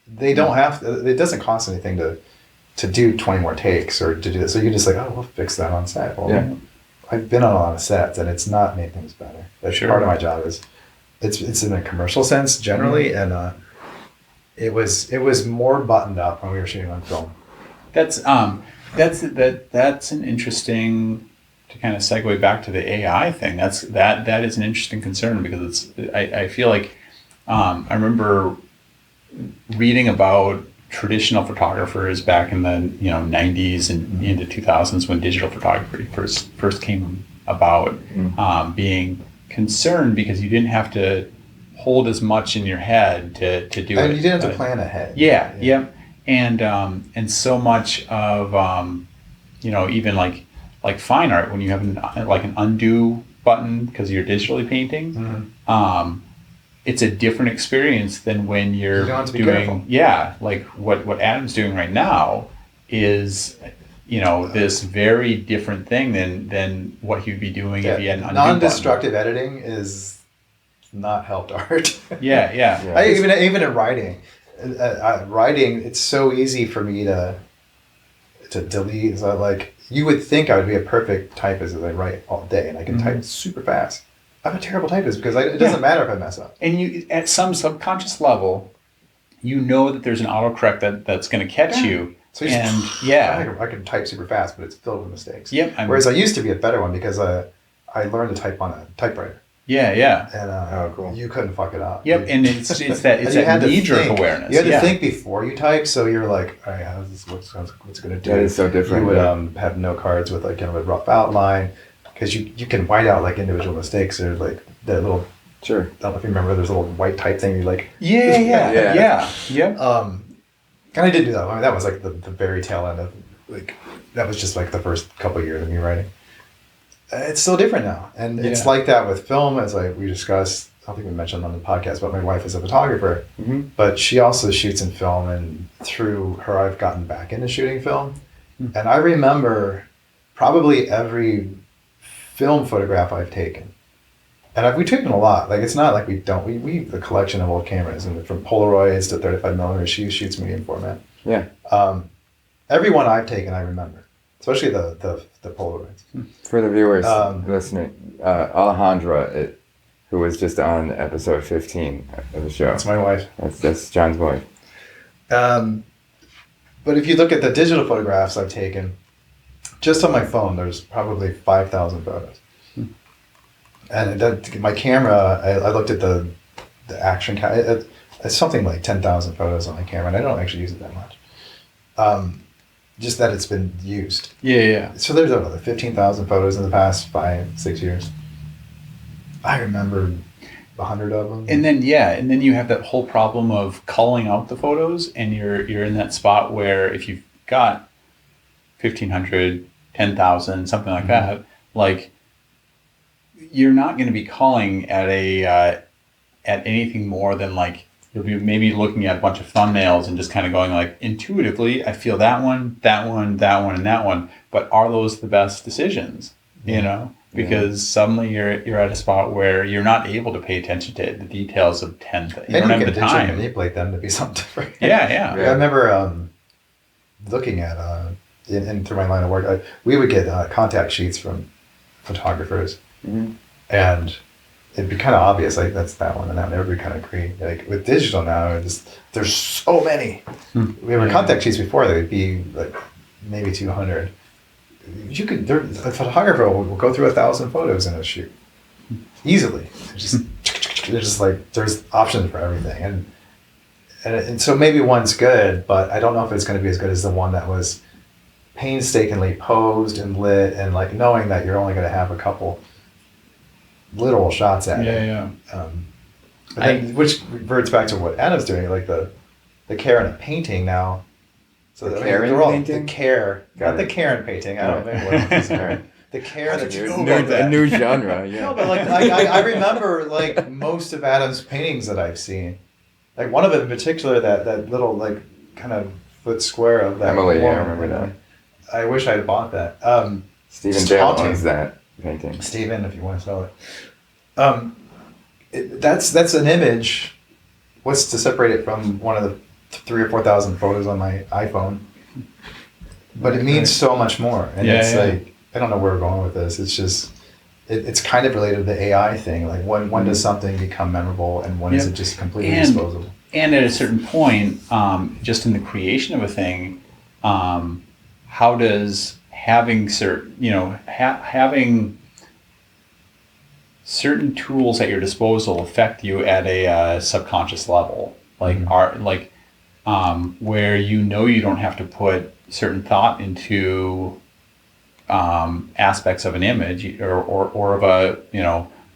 they don't have. It doesn't cost anything to do 20 more takes or to do this. So you just we'll fix that on set. Well, I've been on a lot of sets, and it's not made things better. That's part of my job. It's in a commercial sense generally, and it was more buttoned up when we were shooting on film. That's an interesting kind of segue back to the AI thing, that is an interesting concern, because I feel like I remember reading about traditional photographers back in the 90s and into 2000s, when digital photography first came about, being concerned because you didn't have to hold as much in your head to do it. And you didn't have to plan ahead. Yeah. And so much of even like fine art, when you have an undo button because you're digitally painting, it's a different experience than when you're doing like what Adam's doing right now is this very different thing than what he'd be doing if he had an undo non-destructive button. editing is not helped art. Yeah. Even in writing, it's so easy for me to delete. So like, you would think I would be a perfect typist as I write all day, and I can type super fast. I'm a terrible typist because it doesn't matter if I mess up. And you, at some subconscious level, that there's an autocorrect that's going to catch you. So I can type super fast, but it's filled with mistakes. Yep. Whereas I used to be a better one because I learned to type on a typewriter. Yeah. And cool. You couldn't fuck it up. Yep. And it's that knee-jerk awareness. You had to think before you type, so you're like, all right, what's it going to do? That is so different. You would have note cards with like kind of a rough outline, because you can white out like individual mistakes. There's like that little. Sure. I don't know if you remember. There's a little white type thing. You like. Yeah. And I did do that. I mean, that was like the very tail end of like, that was just like the first couple of years of me writing. It's still different now. And it's like that with film, as we discussed. I don't think we mentioned on the podcast, but my wife is a photographer, but she also shoots in film, and through her, I've gotten back into shooting film. And I remember probably every film photograph I've taken. And we've taken a lot. Like, it's not like we don't. We have a collection of old cameras, and from Polaroids to 35mm. She shoots medium format. Yeah. Every one I've taken, I remember, especially the Polaroids. For the viewers listening, Alejandra, who was just on episode 15 of the show. That's my wife. That's John's wife. But if you look at the digital photographs I've taken, just on my phone, there's probably 5,000 photos. And my camera, I looked at the action camera. It's something like 10,000 photos on my camera, and I don't actually use it that much. Just that it's been used. Yeah. So there's another 15,000 photos in the past 5-6 years. I remember 100 of them. And then you have that whole problem of culling out the photos, and you're in that spot where if you've got 1,500, 10,000, something like that, like, you're not going to be culling at at anything more than like, you'll be maybe looking at a bunch of thumbnails and just kind of going like, intuitively, I feel that one, and that one. But are those the best decisions? Because suddenly you're at a spot where you're not able to pay attention to the details of 10 things. You don't have the time. Manipulate them to be something different. Yeah. I remember looking at in through my line of work, we would get contact sheets from photographers, and it'd be kind of obvious, like, that's that one and that one. Everybody kind of agree. Like, with digital now, there's so many. We have contact sheets before that would be like maybe 200. A photographer will go through 1,000 photos in a shoot easily. There's options for everything, and so maybe one's good, but I don't know if it's going to be as good as the one that was painstakingly posed and lit, and like knowing that you're only going to have a couple literal shots at it. Which reverts back to what Adam's doing, like the care in a painting now. So the care in painting? The care, not the Karen painting. I don't know what else is there. The care that you know about that. A new genre, yeah. No, but like I remember like most of Adam's paintings that I've seen. Like one of them in particular, that little like kind of foot square of that. Emily, woman. I remember that. I wish I had bought that. Stephen Dale owns that painting. Stephen, if you want to sell it. That's an image. What's to separate it from one of the 3,000 or 4,000 photos on my iPhone? But it means so much more. And like, I don't know where we're going with this. It's just, it's kind of related to the AI thing. Like, when does something become memorable, and when is it just completely disposable? And at a certain point, just in the creation of a thing, how does having having certain tools at your disposal affect you at a subconscious level, like where you don't have to put certain thought into aspects of an image or of a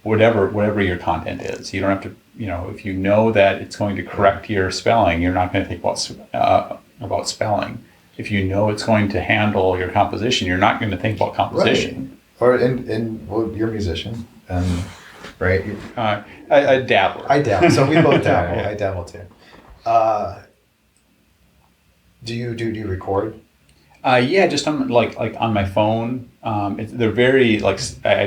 whatever your content is. You don't have to if you know that it's going to correct your spelling, you're not going to think about spelling. If you know it's going to handle your composition, you're not going to think about composition. Right. Or well, you're a musician, right? A dabbler. I dabble. So we both dabble. I dabble too. Do you record? Yeah, just on on my phone. They're very I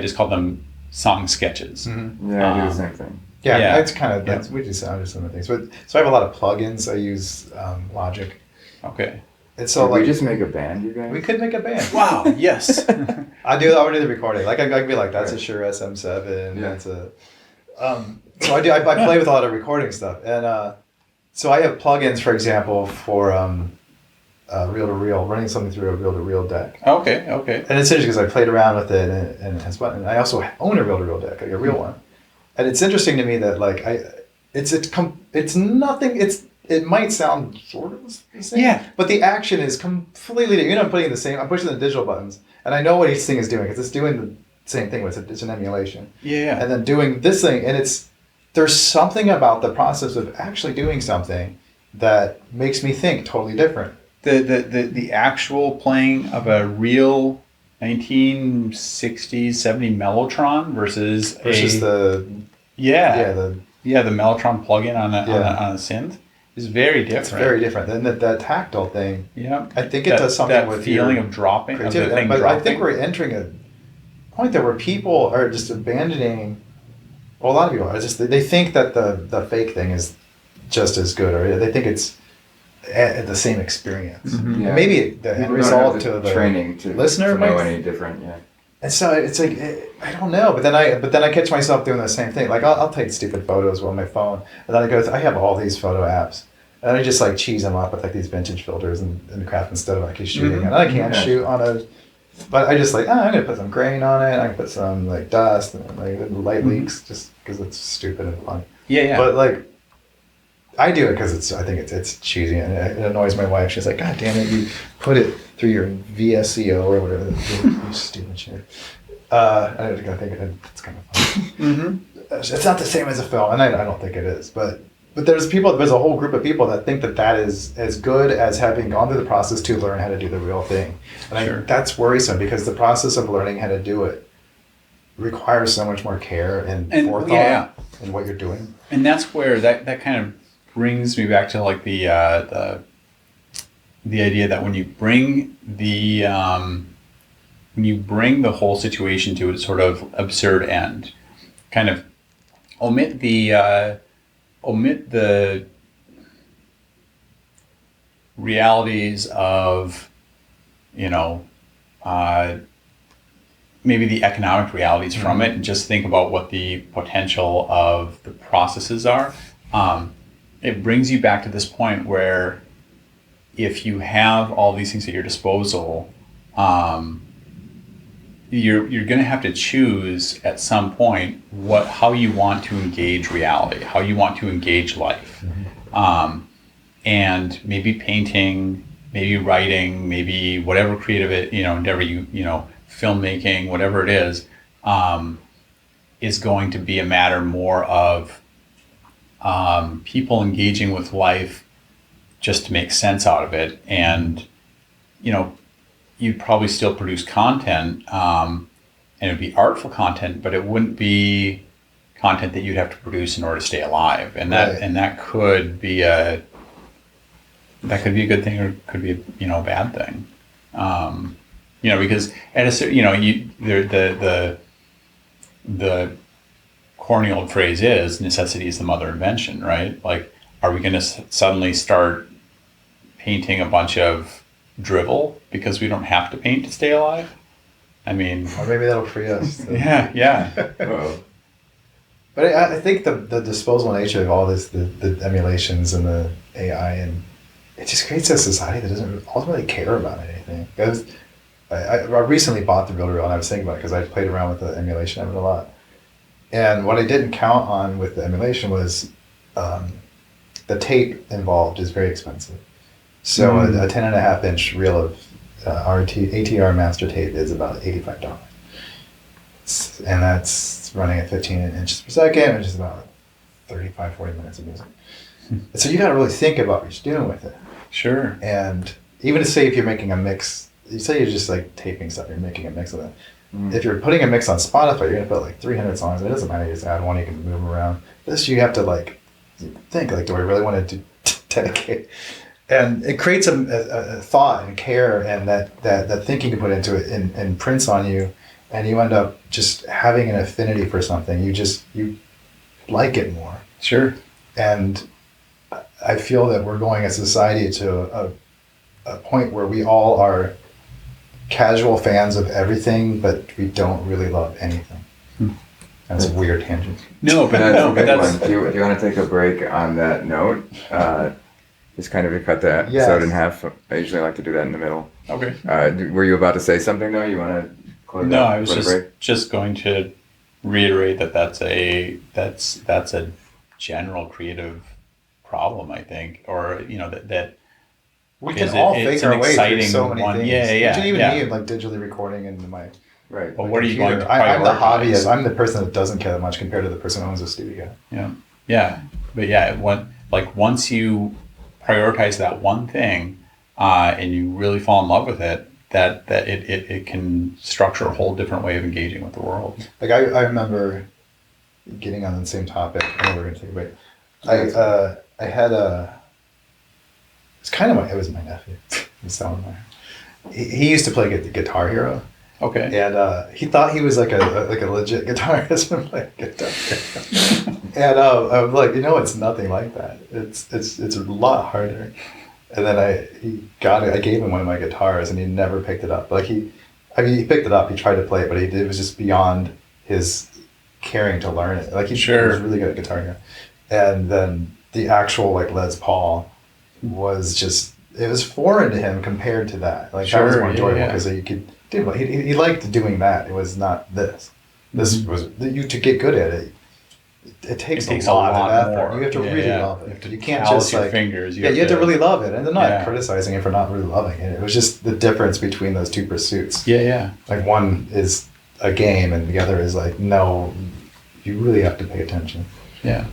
just call them song sketches. Mm-hmm. Yeah, I do the same thing. Yeah, it's kind of we do some similar things. But so I have a lot of plugins. I use Logic. Okay. And so we just make a band, you guys? We could make a band. Wow. Yes. I do the recording. Like I could be like, that's a Shure SM7. Yeah. That's a. So I do. I play with a lot of recording stuff, and so I have plugins, for example, for reel-to-reel, running something through a reel-to-reel deck. Okay. And it's interesting because I played around with it, and it has fun. And I also own a reel-to-reel deck, like a real one. And it's interesting to me that it's nothing. It might sound sort of the same. Yeah. But the action is completely different. I'm putting the same. I'm pushing the digital buttons, and I know what each thing is doing because it's doing the same thing. It's an emulation. Yeah. And then doing this thing, and there's something about the process of actually doing something that makes me think totally different. The actual playing of a real 1960s 70 Mellotron versus the Mellotron plugin on a synth is very different. It's very different. Then that tactile thing. Yeah. I think it does something that with feeling your of dropping. creativity. Of the thing but dropping. I think we're entering a point there where people are just abandoning. Well, a lot of people are they think that the fake thing is just as good, or they think it's the same experience. Mm-hmm. Yeah. Maybe the end People result don't to have the training to listener to know might- any different. Yeah. And so it's like I don't know, but then I catch myself doing the same thing. Like I'll take stupid photos on my phone, and then I have all these photo apps, and I just like cheese them up with like these vintage filters and crap instead of actually shooting. Mm-hmm. And I can't Yeah. shoot on but I just like I'm gonna put some grain on it. I can put some like dust and like light leaks just because it's stupid and fun. Yeah. But like I do it because I think it's cheesy and it annoys my wife. She's like, God damn it, you put it through your VSCO or whatever. You stupid shit. I think it's kind of fun. Mm-hmm. It's not the same as a film, and I don't think it is. But there's a whole group of people that think that is as good as having gone through the process to learn how to do the real thing. And Sure. that's worrisome because the process of learning how to do it requires so much more care and forethought in what you're doing. And that's where that kind of brings me back to like the idea that when you bring the whole situation to a sort of absurd end, kind of omit the realities of maybe the economic realities from it, and just think about what the potential of the processes are. It brings you back to this point where if you have all these things at your disposal, you're going to have to choose at some point how you want to engage reality, how you want to engage life. Mm-hmm. And maybe painting, maybe writing, maybe whatever creative endeavor filmmaking, whatever it is going to be a matter more of people engaging with life just to make sense out of it. And, you'd probably still produce content, and it would be artful content, but it wouldn't be content that you'd have to produce in order to stay alive. And that could be a good thing, or could be a bad thing. Because at a certain, the corny old phrase is necessity is the mother of invention, right? Like, are we going to suddenly start painting a bunch of drivel because we don't have to paint to stay alive? I mean, or maybe that'll free us. Yeah. But I think the disposable nature of all this, the emulations and the AI, and it just creates a society that doesn't ultimately care about anything. Because I recently bought the reel-to-reel, and I was thinking about it because I played around with the emulation of it a lot. And what I didn't count on with the emulation was the tape involved is very expensive. So a 10.5-inch reel of ATR master tape is about $85. And that's running at 15 inches per second, which is about 35, 40 minutes of music. So you got to really think about what you're doing with it. Sure. And even to say if you're making a mix, you say you're just like taping stuff, you're making a mix of it. If you're putting a mix on Spotify, you're going to put like 300 songs. It doesn't matter, you just add one, you can move them around. This you have to like think, like, do I really want to dedicate? And it creates a thought and care, and that thinking you put into it and prints on you, and you end up just having an affinity for something. You like it more. Sure. And I feel that we're going as a society to a point where we all are casual fans of everything, but we don't really love anything. That's a weird tangent. No, but That's no, a but good that's one. Do you want to take a break on that note? Just kind of cut the episode Yes. in half. I usually like to do that in the middle. okay. Were you about to say something though? You want to close No, out I was for the break? just going to reiterate that's a general creative problem, I think, or that We Is can all it- think it's our an way through exciting so many one. things. Yeah, Even yeah. me, like digitally recording into my Right. Well, what are you going computer. to I'm the prioritize? hobbyist. I'm the person that doesn't care that much compared to the person who owns a studio. Yeah, but yeah, once you prioritize that one thing, and you really fall in love with it, that it can structure a whole different way of engaging with the world. Like I remember getting on the same topic. I know we're gonna take a break. I had it was my nephew. He used to play Guitar Hero. Okay. And he thought he was like a legit guitarist and like Guitar Hero. And I'm like, it's nothing like that. It's a lot harder. And then I gave him one of my guitars, and he never picked it up. Like he picked it up. He tried to play it, but it was just beyond his caring to learn it. Like he was really good at Guitar Hero. And then the actual like Les Paul was it was foreign to him compared to that. Like that was more enjoyable because you could. He liked doing that. It was not this. This was to get good at it. It takes a lot of effort. more. You have to really love it. You can't callous just your like fingers. you have to really love it. And I'm not Yeah. criticizing it for not really loving it. It was just the difference between those two pursuits. Yeah. Like one is a game, and the other is like no, you really have to pay attention. Yeah.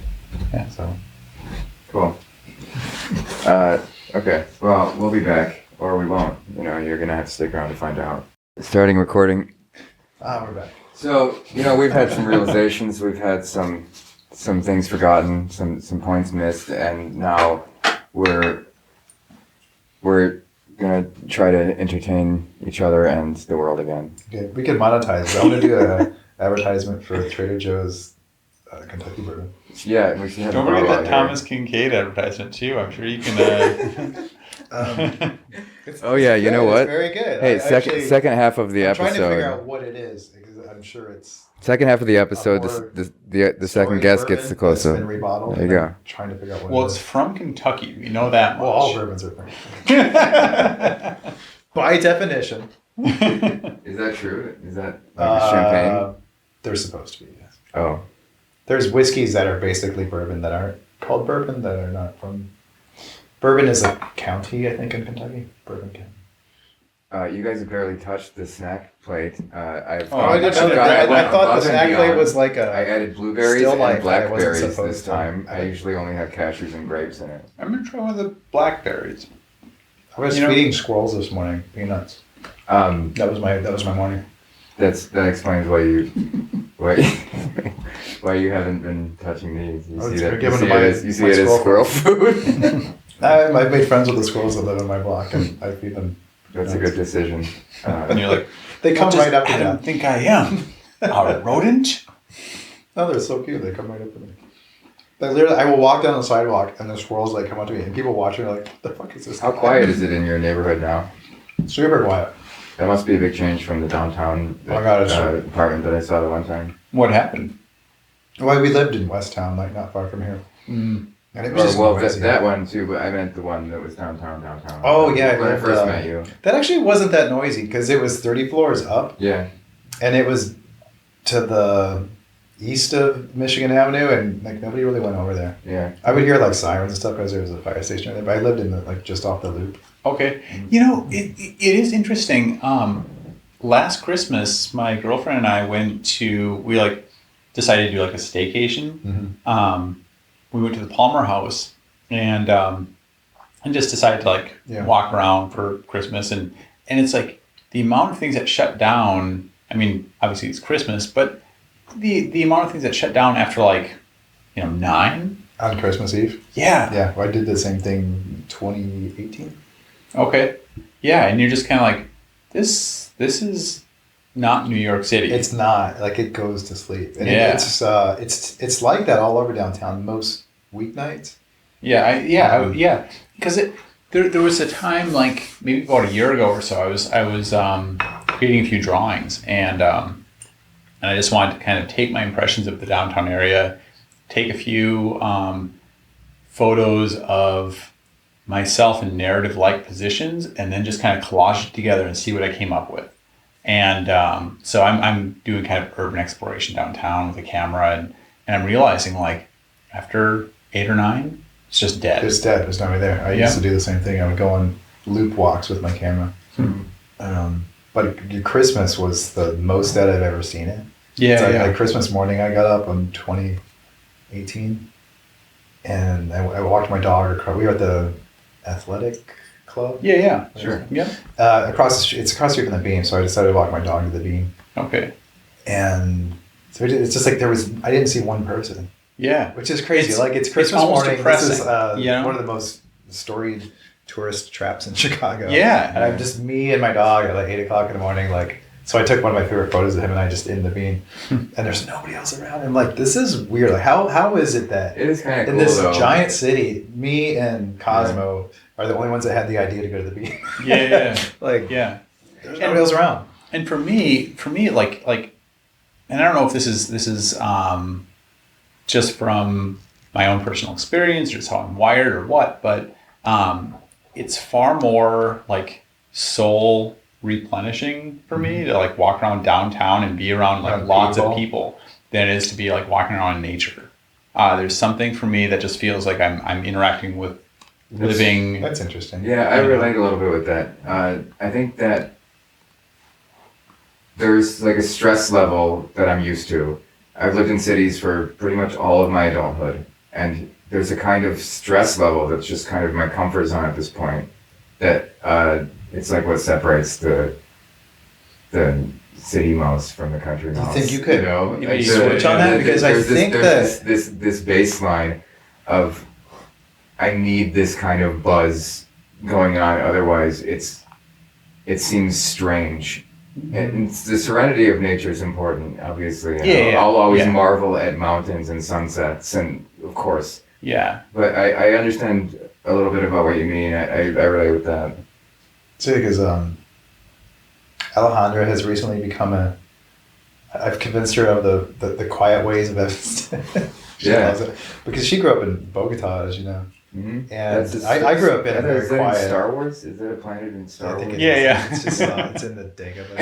So Cool. Okay. Well, we'll be back, or we won't. You're gonna have to stick around to find out. Starting recording. we're back. So, we've had some realizations, we've had some things forgotten, some points missed, and now we're gonna try to entertain each other and the world again. Okay, we can monetize. I want to do an advertisement for Trader Joe's Kentucky bourbon. Yeah, we should have Don't a forget bottle that out Thomas Kincaid advertisement too. I'm sure you can. Oh yeah, you know It's what? very good. Hey, second half of the I'm trying to figure episode. out what it is because I'm sure it's Second half of the episode, more the second guest gets the close up. Been rebottled. There you go. I'm trying to figure out what Well, it it's is. from Kentucky. We know that much. Well, all bourbons are from by definition. Is that true? Is that like champagne? They're supposed to be, yes. Oh. There's whiskeys that are basically bourbon that aren't called bourbon, that are not from... Bourbon is a county, I think, in Kentucky. Bourbon County. You guys have barely touched the snack plate. I thought the snack plate was like I added blueberries still and life. I wasn't blackberries supposed this to. time. I usually only have cashews and grapes in it. I'm gonna try one of the blackberries. I was feeding squirrels this morning peanuts. That was my morning. That explains why you haven't been touching these. You see it as squirrel food. I've made friends with the squirrels that live in my block, and I feed them. That's a good decision. And you're like, They come right up to I me. don't think I am a rodent. No, they're so cute. They come right up to me. Like literally, I will walk down the sidewalk, and the squirrels come up to me, and people watching are like, "What the fuck is this?" How quiet is it in your neighborhood now? Super quiet. That must be a big change from the downtown Oh my God, it's apartment that I saw the one time. What happened? Well, we lived in West Town, like not far from here. And it was just well, noisy. that one too, but I meant the one that was downtown. Oh, yeah, when I and, first met you. That actually wasn't that noisy because it was 30 floors up. Yeah. And it was to the east of Michigan Avenue, and like nobody really went over there. Yeah. I would hear like sirens and stuff because there was a fire station there, but I lived in the, like just off the loop. Okay. You know, it is interesting. Last Christmas, my girlfriend and I we like decided to do like a staycation. Mm-hmm. We went to the Palmer House and just decided to like walk around for Christmas, and it's like the amount of things that shut down. I mean, obviously it's Christmas, but the amount of things that shut down after like 9 On Christmas Eve? Yeah. Yeah, well, I did the same thing in 2018. Okay. Yeah, and you're just kind of like, this is not New York City. It's not. Like, it goes to sleep. And Yeah. it's like that all over downtown most weeknights. Yeah. Because there was a time, like maybe about a year ago or so, I was creating a few drawings, and I just wanted to kind of take my impressions of the downtown area, take a few photos of myself in narrative-like positions, and then just kind of collage it together and see what I came up with. And so I'm doing kind of urban exploration downtown with a camera, and I'm realizing like after 8 or 9, it's just dead. It's dead. There's nobody there. I used to do the same thing. I would go on loop walks with my camera. But your Christmas was the most dead I've ever seen it. Yeah, Like Christmas morning, I got up in 2018, and I walked my dog across. We were at the athletic club. Yeah. Sure. Yeah. Across the street. It's across the street from the Beam, so I decided to walk my dog to the Beam. Okay. And so it's just like I didn't see one person. Yeah. Which is crazy. It's Christmas it's almost morning. depressing, This is one of the most storied tourist traps in Chicago. Yeah. And I'm just me and my dog at like 8 o'clock in the morning. So I took one of my favorite photos of him and I just in the Beam, and there's nobody else around. I'm like, this is weird. Like, how is it that It is kind of in cool, this though. giant city, me and Cosmo are the only ones that had the idea to go to the Beam? Yeah. There's nobody else around. And for me, like, and I don't know if this is just from my own personal experience or just how I'm wired or what, but it's far more like soul replenishing for me to like walk around downtown and be around like lots of people than it is to be like walking around in nature. There's something for me that just feels like I'm interacting with living. That's interesting. Yeah, I relate a little bit with that. I think that there's like a stress level that I'm used to. I've lived in cities for pretty much all of my adulthood, and there's a kind of stress level that's just kind of my comfort zone at this point, that it's like what separates the city mouse from the country mouse. You think you could like switch on that? Because I think there's this baseline of I need this kind of buzz going on, otherwise it seems strange. And the serenity of nature is important, obviously. I'll always marvel at mountains and sunsets, and of course. Yeah. But I understand a little bit about what you mean. I relate with that. See, because Alejandra has recently become I've convinced her of the quiet ways of Evanston. She loves it. Because she grew up in Bogota, as you know. Mm-hmm. And I grew up in a very Is that quiet. in Star Wars? Is that a planet in Star Wars? Yeah. It's just it's in the Dagobah.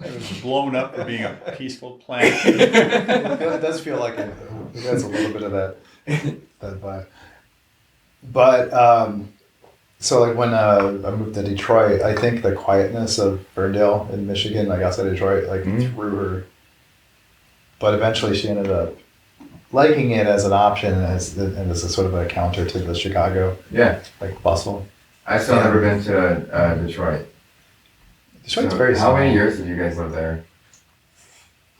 It was blown up for being a peaceful planet. It does feel like it has a little bit of that vibe. But so like when I moved to Detroit, I think the quietness of Ferndale in Michigan, like outside of Detroit, like threw her. But eventually she ended up liking it as an option and as a sort of a counter to the Chicago like bustle. I've still never been to Detroit. Detroit's So very how small. many years did you guys live there?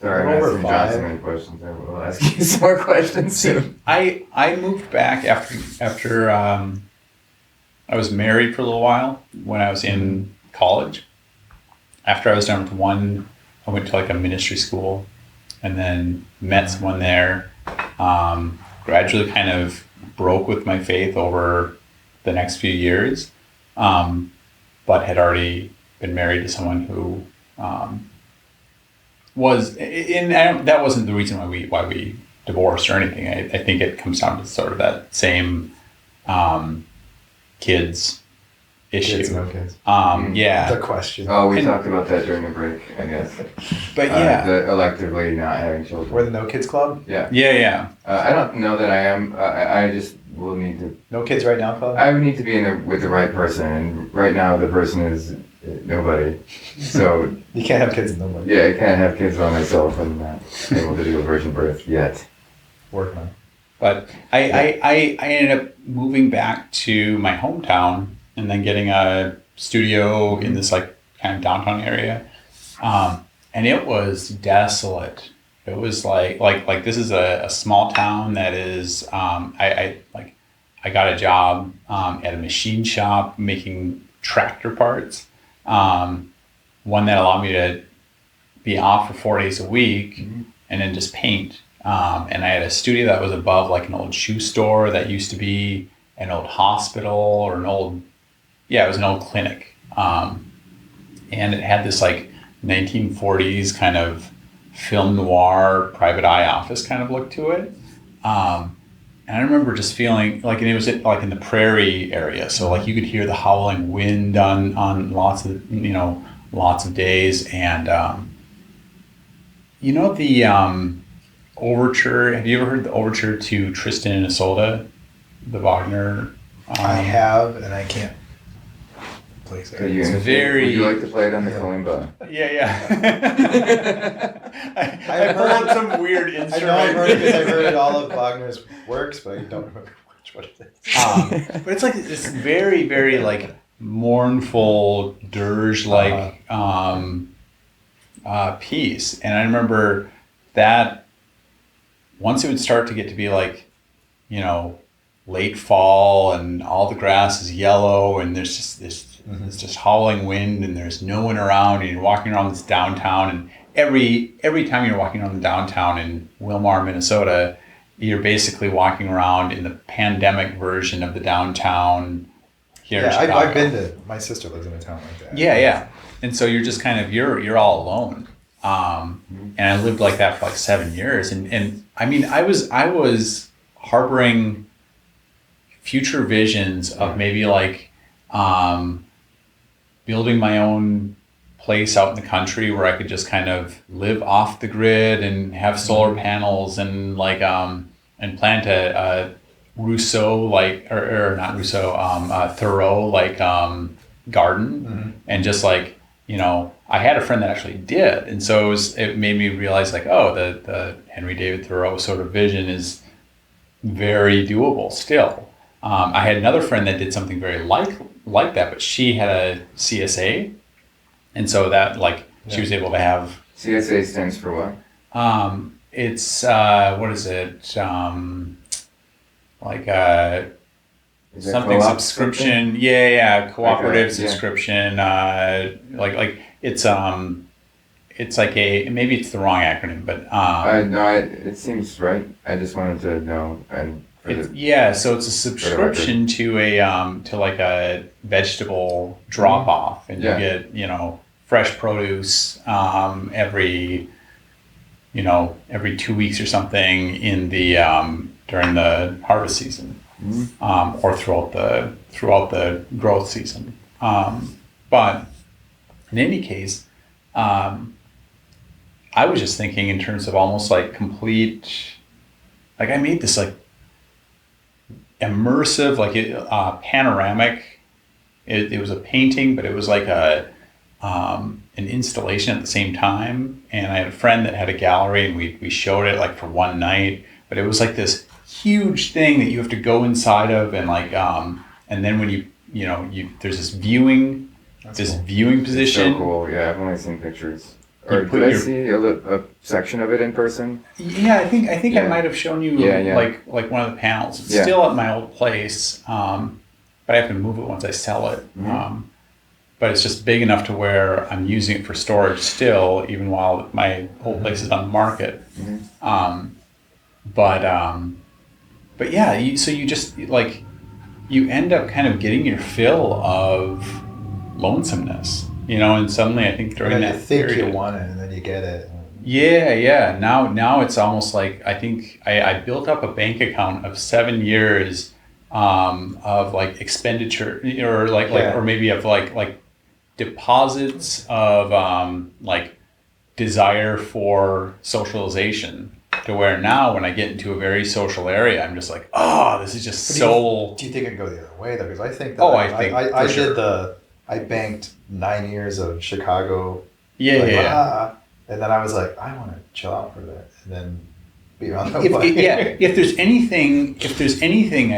Sorry, I'm Over asking John 5. so many questions. I will ask you some more questions soon. I moved back after I was married for a little while when I was in college. After I was done with one, I went to like a ministry school and then met someone there. Gradually kind of broke with my faith over the next few years, but had already been married to someone who was, and that wasn't the reason why we divorce or anything. I think it comes down to sort of that same kids issue. Kids, no kids. Yeah. The question. Oh, we talked about that during the break, I guess. But yeah. The electively not having children. We're the No Kids Club? Yeah. Yeah. I don't know that I am. I just will need to. No Kids Right Now Club? I would need to be with the right person, and right now the person is nobody. So You can't have kids with nobody. yeah, I can't have kids by myself and not able to do a virgin birth yet. Work, man. But I ended up moving back to my hometown and then getting a studio in this like kind of downtown area. And it was desolate. It was like this is a small town that is, I got a job at a machine shop making tractor parts. One that allowed me to be off for 4 days a week and then just paint. And I had a studio that was above like an old shoe store that used to be an old hospital or it was an old clinic. And it had this like 1940s kind of film noir private eye office kind of look to it. And I remember just feeling like, and it was like in the prairie area. So like you could hear the howling wind on lots of days. And, the overture, have you ever heard the overture to Tristan and Isolde, the Wagner? I have, and I can't place it. Would you like to play it on the kalimba? Yeah. I pulled some weird I instrument. know I've heard it because I've heard all of Wagner's works, but I don't remember which one it is. But it's like this very, very like mournful dirge-like piece. And I remember that once it would start to get to be like, late fall and all the grass is yellow and there's just this just howling wind and there's no one around and you're walking around this downtown, and every time you're walking around the downtown in Wilmar, Minnesota, you're basically walking around in the pandemic version of the downtown here in Chicago. I've been to, my sister lives in a town like that. Yeah. And so you're just kind of, you're all alone. And I lived like that for like 7 years. And I mean, I was harboring future visions of maybe like, building my own place out in the country where I could just kind of live off the grid and have solar panels and like, and plant a Rousseau, like, or not Rousseau, Thoreau, like, garden. And just like, I had a friend that actually did. And so it made me realize like, the Henry David Thoreau sort of vision is very doable still. I had another friend that did something very like that, but she had a CSA. And so that she was able to have. CSA stands for what? It's, what is it? Something subscription. Yeah. Cooperative subscription. It's like maybe it's the wrong acronym, but. No, it seems right. I just wanted to know. So it's a subscription to a vegetable drop off, and you get fresh produce every 2 weeks or something in the during the harvest season, or throughout the growth season. But in any case, I was just thinking in terms of almost like complete. Like I made this like immersive, like panoramic. It was a painting, but it was like an installation at the same time. And I had a friend that had a gallery, and we showed it like for one night. But it was like this huge thing that you have to go inside of, and like and then when you there's this viewing position. It's so cool. Yeah, I've only seen pictures. Or did I see a section of it in person? Yeah, I think I might have shown you like one of the panels. It's still at my old place, but I have to move it once I sell it. But it's just big enough to where I'm using it for storage still, even while my old place is on the market. But yeah, so you just like you end up kind of getting your fill of lonesomeness. And suddenly I think during that you think period, you want it, and then you get it. Yeah. Now it's almost like I think I built up a bank account of 7 years of like expenditure or or maybe of like deposits of like desire for socialization, to where now when I get into a very social area, I'm just like, oh, this is just so. Do you think it can go the other way though? Because I think that I banked 9 years of Chicago. And then I was like, I want to chill out for a bit, and then be on the way. If there's anything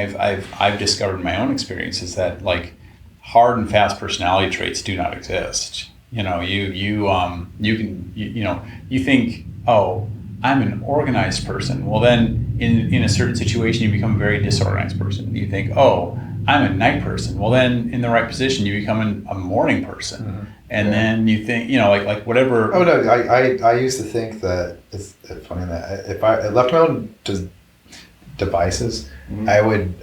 I've discovered in my own experience is that like hard and fast personality traits do not exist. You know, you think, oh, I'm an organized person. Well, then in a certain situation, you become a very disorganized person. You think, oh, I'm a night person. Well, then in the right position, you become a morning person. Mm-hmm. And then you think, like whatever. Oh, no, I used to think that it's funny that if I left my own devices, mm-hmm. I would,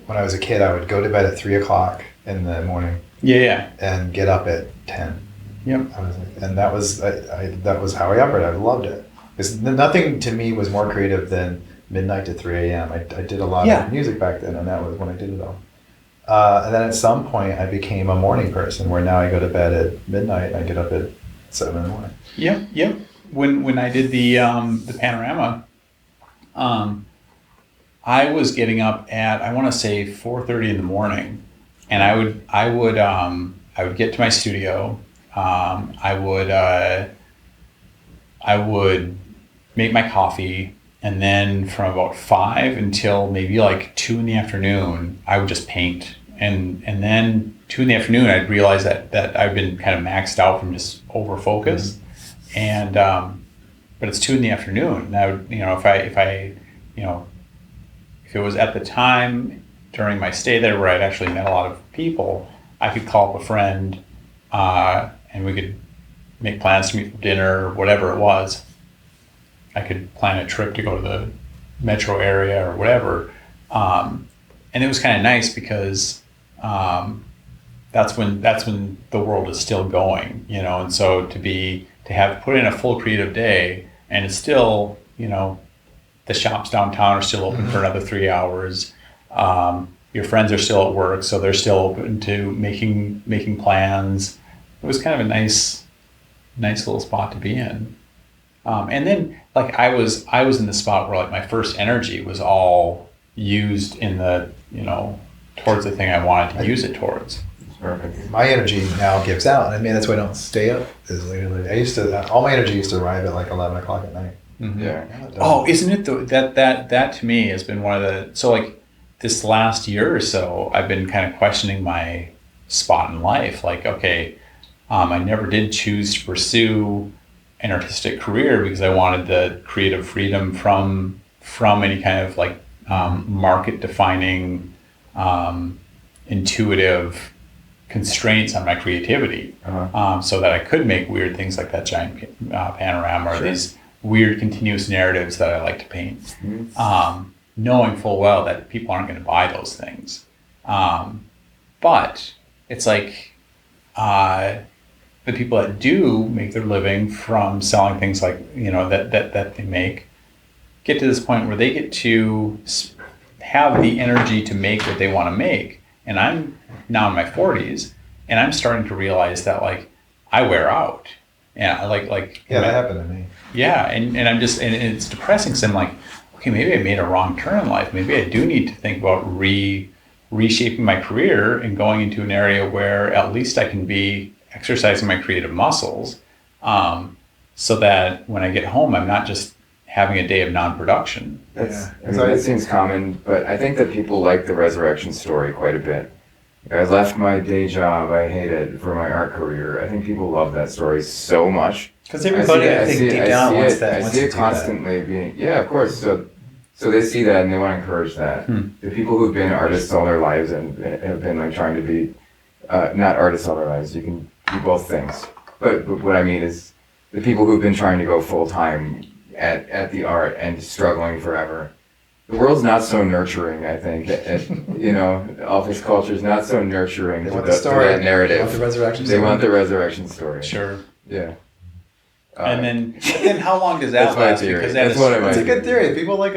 when I was a kid, I would go to bed at 3 o'clock in the morning. Yeah. And get up at 10. Yep. And that was how I operated. I loved it. Because nothing to me was more creative than midnight to 3 a.m. I did a lot of music back then, and that was when I did it all. And then at some point, I became a morning person, where now I go to bed at midnight and I get up at 7 in the morning. Yep. When I did the panorama, I was getting up at, I want to say 4:30 in the morning, and I would get to my studio. I would make my coffee, and then from about 5 until maybe like 2 in the afternoon, I would just paint. And then 2 in the afternoon, I'd realize that I've been kind of maxed out from just over focus. Mm-hmm. And but it's 2 in the afternoon. And I would, if it was at the time during my stay there where I'd actually met a lot of people, I could call up a friend, and we could make plans to meet for dinner or whatever it was. I could plan a trip to go to the metro area or whatever. And it was kind of nice because that's when the world is still going, and so to have put in a full creative day, and it's still, the shops downtown are still open for another 3 hours. Your friends are still at work, so they're still open to making plans. It was kind of a nice little spot to be in. And then like I was in the spot where like my first energy was all used in the, towards the thing I wanted to use it towards. Perfect. My energy now gives out. I mean, that's why I don't stay up as late as I used to. All my energy used to arrive at like 11 o'clock at night. Mm-hmm. Yeah. Oh, isn't it that to me has been one of the, so like this last year or so, I've been kind of questioning my spot in life. Like, okay, I never did choose to pursue an artistic career because I wanted the creative freedom from any kind of like market defining intuitive constraints on my creativity, so that I could make weird things like that giant panorama or these weird continuous narratives that I like to paint, knowing full well that people aren't going to buy those things. But it's like the people that do make their living from selling things like, that they make, get to this point where they get to have the energy to make what they want to make. And I'm now in my 40s, and I'm starting to realize that like I wear out. And I like that happened to me. Yeah, and I'm just, and it's depressing because I'm like, okay, maybe I made a wrong turn in life. Maybe I do need to think about reshaping my career and going into an area where at least I can be exercising my creative muscles, so that when I get home, I'm not just having a day of non-production. That seems common, but I think that people like the resurrection story quite a bit. I left my day job I hated for my art career. I think people love that story so much. Because everybody, I think, deep down wants that. I see it constantly being, of course. So they see that and they want to encourage that. The people who've been artists all their lives and have been like trying to be, not artists all their lives, you can do both things. But what I mean is the people who've been trying to go full time at the art and struggling forever. The world's not so nurturing, I think. Office culture is not so nurturing to that narrative. They want the resurrection story. They want the resurrection story. Sure. Yeah. And then how long does that That's my last? theory. Because That's what I It's a mean. good theory. People like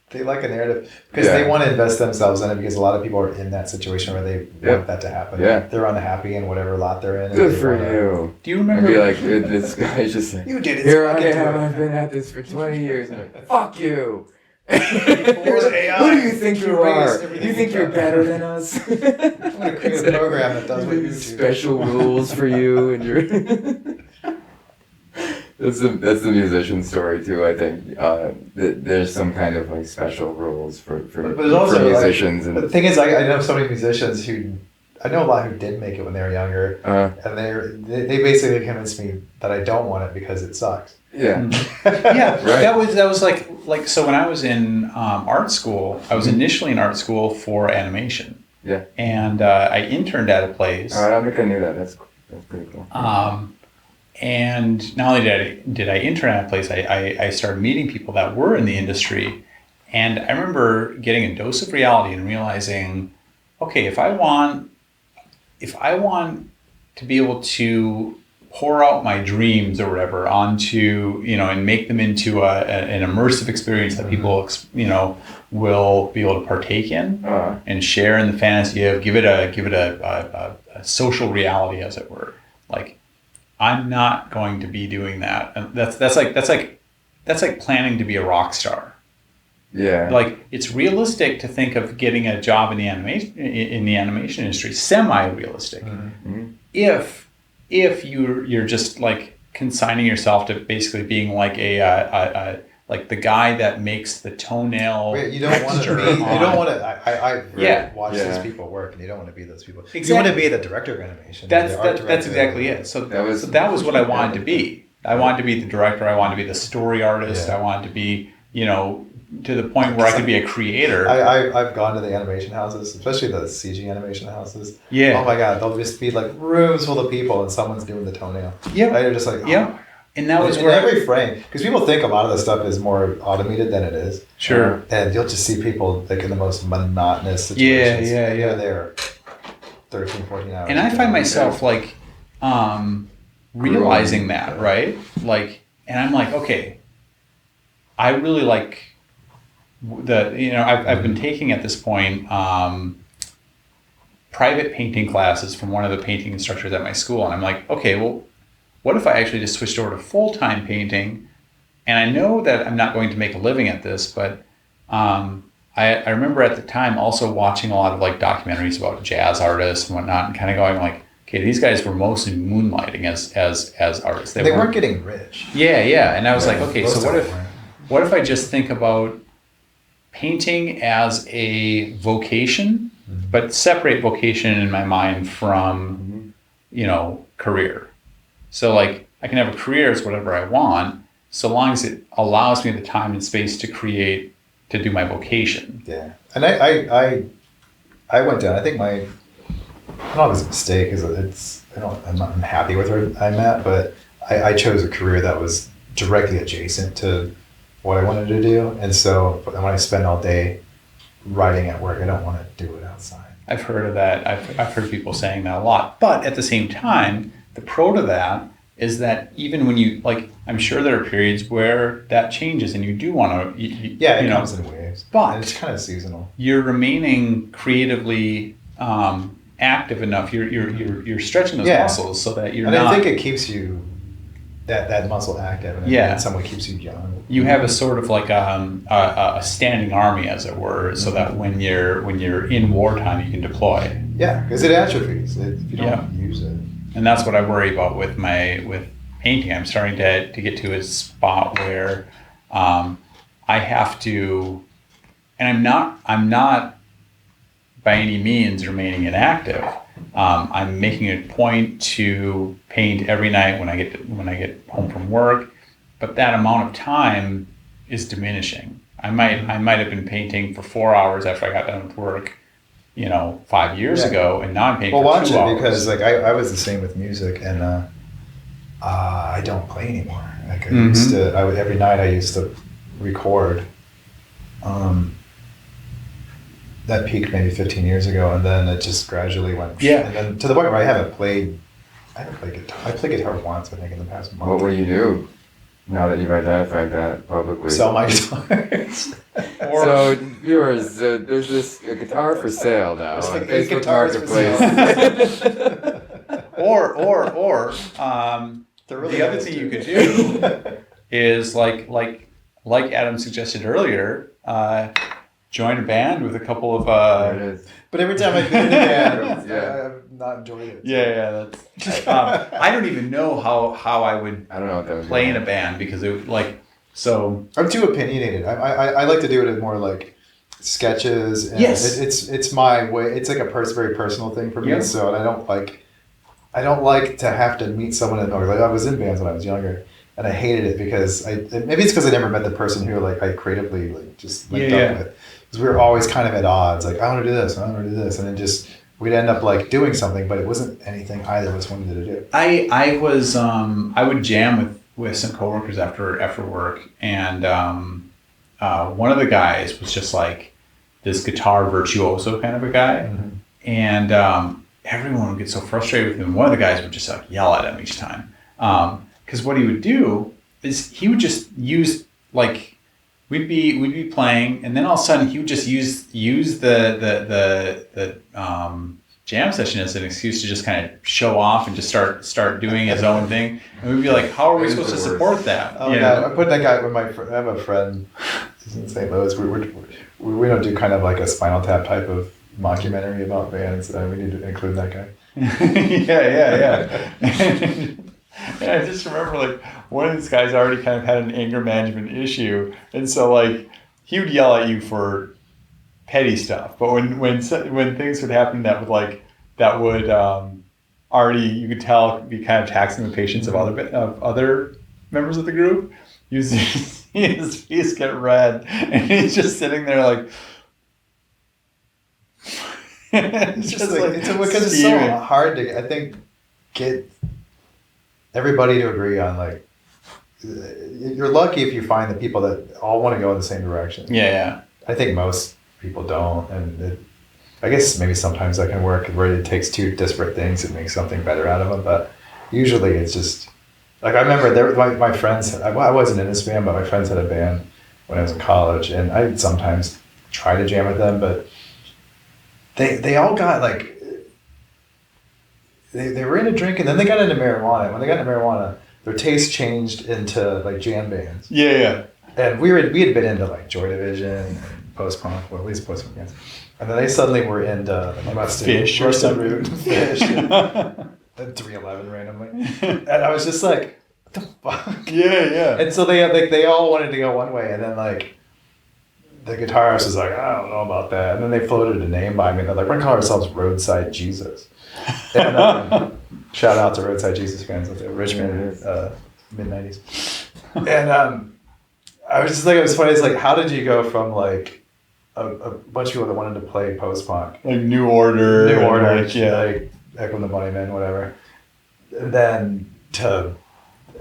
they like a narrative because they want to invest themselves in it because a lot of people are in that situation where they want that to happen. Yeah. They're unhappy in whatever lot they're in. Good for you. Do you I'd remember? be like, this guy's just like, You did it. here I am, I've been at this for 20 years. And I'm like, fuck you. Here's AI. Who do you think you are? Erase You think you're better than us? I'm going to create a program that does what you do. Special rules for you and your... That's the musician story too. I think there's some kind of like special rules for But it's also musicians. But the thing is, I know so many musicians I know a lot who did make it when they were younger, and they basically convinced me that I don't want it because it sucks. Yeah. Yeah, Right. that was like so when I was in art school, I was initially in art school for animation. Yeah. And I interned at a place. I don't think I knew that. That's pretty cool. And not only did I intern at a place, I started meeting people that were in the industry. And I remember getting a dose of reality and realizing, okay, if I want to be able to pour out my dreams or whatever onto, and make them into an immersive experience that people, will be able to partake in and share in the fantasy of, give it a social reality, as it were. Like, I'm not going to be doing that. And that's like planning to be a rock star. Yeah. Like, it's realistic to think of getting a job in the animation industry, semi-realistic. Mm-hmm. If you're just like consigning yourself to basically being like like the guy that makes the toenail. Wait, you don't want to be. You don't want to. I watch those people work, and you don't want to be those people. Exactly. You want to be the director of animation. That's exactly it. So that was what I wanted to be. I wanted to be the director. I wanted to be the story artist. I wanted to be, to the point where I could be a creator. I've gone to the animation houses, especially the CG animation houses. Yeah. Oh my God, they'll just be like rooms full of people, and someone's doing the toenail. Yeah. Right? You're just like, yeah. And that was in where every frame, because people think a lot of the stuff is more automated than it is. Sure. And you'll just see people like in the most monotonous situations. Yeah. They're there 13, 14 hours. And I find myself like realizing that, right? Like, and I'm like, okay, I really like I've been taking at this point private painting classes from one of the painting instructors at my school. And I'm like, okay, well, what if I actually just switched over to full-time painting? And I know that I'm not going to make a living at this, but I remember at the time also watching a lot of like documentaries about jazz artists and whatnot, and kind of going like, okay, these guys were mostly moonlighting as artists. They weren't getting rich. Yeah. And I was like, okay, so what if I just think about painting as a vocation, but separate vocation in my mind from, career. So like I can have a career as whatever I want, so long as it allows me the time and space to create, to do my vocation. Yeah. And I went down, I think I don't know if it's a mistake, because I'm not happy with where I'm at, but I chose a career that was directly adjacent to what I wanted to do. And so when I spend all day writing at work, I don't want to do it outside. I've heard of that. I've heard people saying that a lot. But at the same time, the pro to that is that even when you, like, I'm sure there are periods where that changes and you do want to, it comes in waves. But and it's kind of seasonal. You're remaining creatively active enough. You're stretching those muscles so that you're and not. I think it keeps you that muscle active, and in some way keeps you young. You have a sort of like a standing army, as it were, so that when you're in wartime, you can deploy. Yeah, because it atrophies if you don't use it. And that's what I worry about with painting. I'm starting to get to a spot where I have to, and I'm not by any means remaining inactive. I'm making a point to paint every night when I get home from work, but that amount of time is diminishing. I might have been painting for 4 hours after I got done with work, 5 years ago, and now I'm painting for 2 hours. Well, watch it, because like I was the same with music, and I don't play anymore. Like I used to, every night I used to record. That peaked maybe 15 years ago, and then it just gradually went. Yeah. And then to the point where I haven't played I don't play guitar. I played guitar once, I think, in the past month. What will you do now that you've identified that publicly? Sell my guitars. So, viewers, there's a guitar for sale now There's on like 8 Facebook guitars for Marketplace. or They're really the other nice, thing too. you could do is like Adam suggested earlier, join a band with a couple of There it is. But every time I've been in a band, Yeah. I've not enjoyed it. yeah, that's I don't even know how I would I don't know what that would play be. in a band because it so I'm too opinionated. I like to do it in more like sketches. And Yes. it's my way. It's like a very personal thing for me. Yeah. So I don't like to have to meet someone and like I was in bands when I was younger, and I hated it because maybe it's because I never met the person who like I creatively like just linked up with. Because we were always kind of at odds. Like I want to do this, I want to do this, and then just we'd end up like doing something, but it wasn't anything either of us wanted to do. I was I would jam with some coworkers after work, and one of the guys was just like this guitar virtuoso kind of a guy, and everyone would get so frustrated with him. One of the guys would just like yell at him each time, because what he would do is he would just use like we'd be playing, and then all of a sudden he would just use the jam session as an excuse to just kind of show off and just start doing his own thing. And we'd be like, how are we supposed to support that? Oh, yeah. I put that guy with I have a friend. He's in St. Louis. We don't do kind of like a Spinal Tap type of mockumentary about bands. We need to include that guy. yeah. And I just remember like one of these guys already kind of had an anger management issue, and so like he would yell at you for petty stuff, but when things would happen that would already, you could tell, be kind of taxing the patience of other members of the group, his face get red, and he's just sitting there like. It's just like because it's so hard to, I think, get everybody to agree on like. You're lucky if you find the people that all want to go in the same direction. Yeah. I think most people don't, and I guess maybe sometimes that can work where it takes two disparate things and makes something better out of them. But usually it's just like I remember my friends. I wasn't in this band, but my friends had a band when I was in college, and I'd sometimes try to jam with them, but they all got like they were into drinking, then they got into marijuana. When they got into marijuana, their taste changed into like jam bands. Yeah. And we had been into like Joy Division and post-punk, well at least post-punk bands. And then they suddenly were into Fish or something. Root, Fish, and 311 randomly. And I was just like, what the fuck? Yeah. And so they all wanted to go one way, and then like the guitarist was like, I don't know about that. And then they floated a name by me, and they're like, we're gonna call ourselves Roadside Jesus. And shout out to Roadside Jesus fans at the Richmond mid-90s. And I was just like, it was funny. It's like, how did you go from like a bunch of people that wanted to play post-punk, Like New Order, like Echo and the Bunnymen, whatever, and then to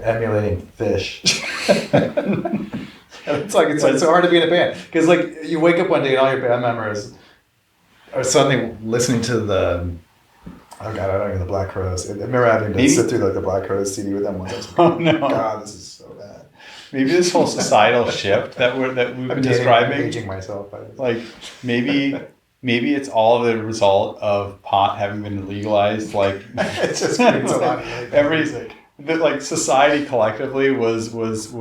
emulating Fish. It's like it's so hard to be in a band because like you wake up one day and all your band members are suddenly listening to the the Black Crowes. I remember having to sit through like the Black Crowes CD with them once. I was like, oh no, God, this is so bad. Maybe this whole societal shift that we've been describing, aging myself. Like maybe it's all the result of pot having been legalized. Like it just creates a lot of music. Like society collectively was. That's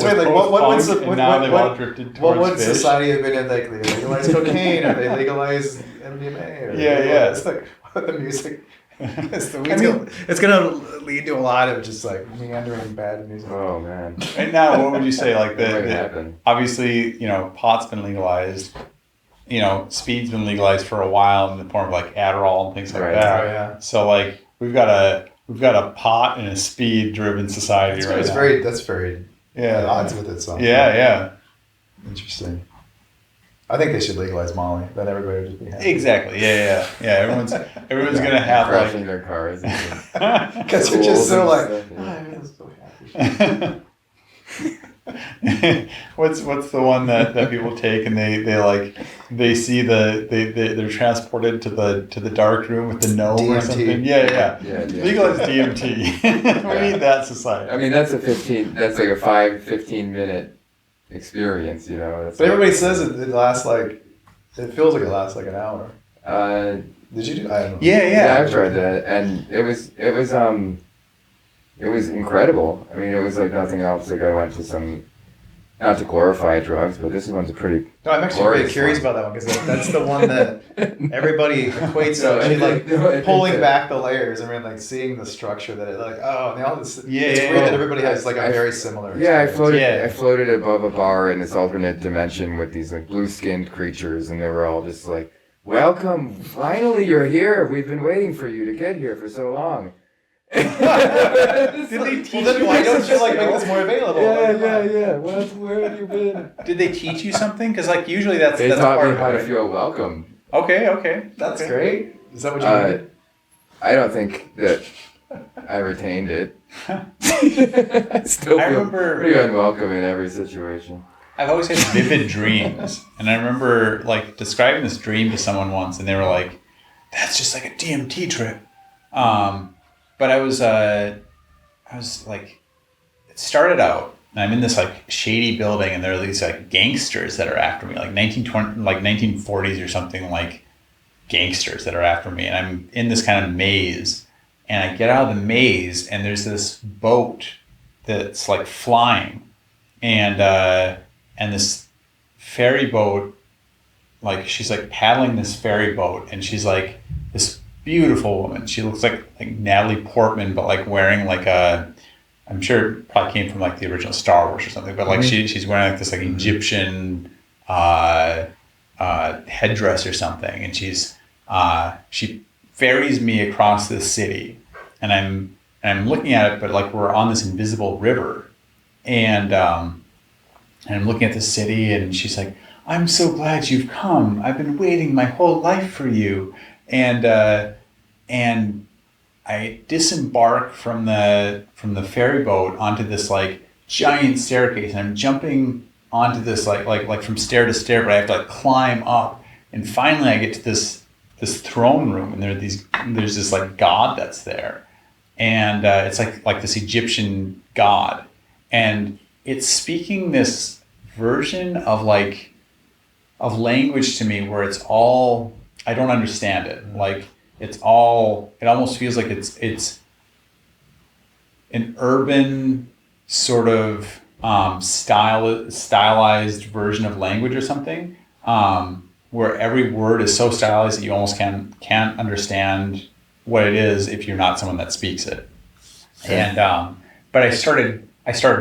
right. Like what now they've all drifted towards what would Fish. Society have been in? Like they legalized cocaine or they legalized MDMA? Or It's like the music. It's gonna lead to a lot of just like meandering bad music. Oh man. Right now, what would you say? Like happen. Obviously, pot's been legalized. Speed's been legalized for a while in the form of like Adderall and things like that. Oh, yeah. So like we've got a pot and a speed driven society right now. That's very at odds with itself. Yeah. Interesting. I think they should legalize Molly. Then everybody would just be happy. Exactly. Yeah. Everyone's gonna have crashing like their cars. Because they're just so like, I'm so happy. What's the one that people take and they see they're transported to the dark room with the gnome DMT. or something? Yeah. DMT. Legalize DMT. We need that society. I mean, that's like a 15 minute experience, you know. But everybody says it lasts like, it feels like it lasts like an hour. Did you do? I don't know. Yeah. I've tried that, and it was incredible. I mean, it was like nothing else. Like I went to not to glorify drugs, but this one's a pretty. No, I'm actually really curious about that one because that's the one that everybody equates to like pulling back the layers. I mean, like seeing the structure that it like now this. It's weird that everybody has like a very similar. Yeah, experience. I floated above a bar in this alternate dimension with these like blue-skinned creatures, and they were all just like, "Welcome! Finally, you're here. We've been waiting for you to get here for so long." Did they teach you? Why don't you like make this more available? Yeah. Where have you been? Did they teach you something? Because like usually that's They that's taught part me of how it, to right? feel welcome. Okay. That's great. Is that what you did? I don't think that I retained it. I still feel remember- pretty unwelcome in every situation. I've always had vivid dreams, and I remember like describing this dream to someone once, and they were like, "That's just like a DMT trip." But I was like, it started out, and I'm in this like shady building, and there are these like gangsters that are after me, like 1940s or something, like gangsters that are after me, and I'm in this kind of maze, and I get out of the maze, and there's this boat that's like flying, and this ferry boat, like she's like paddling this ferry boat, and she's like this beautiful woman. She looks like Natalie Portman, but like wearing like I'm sure it probably came from like the original Star Wars or something, but like she's wearing like this like Egyptian headdress or something, and she ferries me across this city, and I'm looking at it, but like we're on this invisible river, and I'm looking at the city, and she's like, "I'm so glad you've come. I've been waiting my whole life for you." And I disembark from the ferry boat onto this like giant staircase, and I'm jumping onto this like from stair to stair, but I have to like climb up, and finally I get to this throne room, and there's this like god that's there, and it's like this Egyptian god, and it's speaking this version of language to me where it's all, I don't understand it. Like it almost feels like it's an urban sort of stylized version of language or something, where every word is so stylized that you almost can't understand what it is if you're not someone that speaks it. And but I started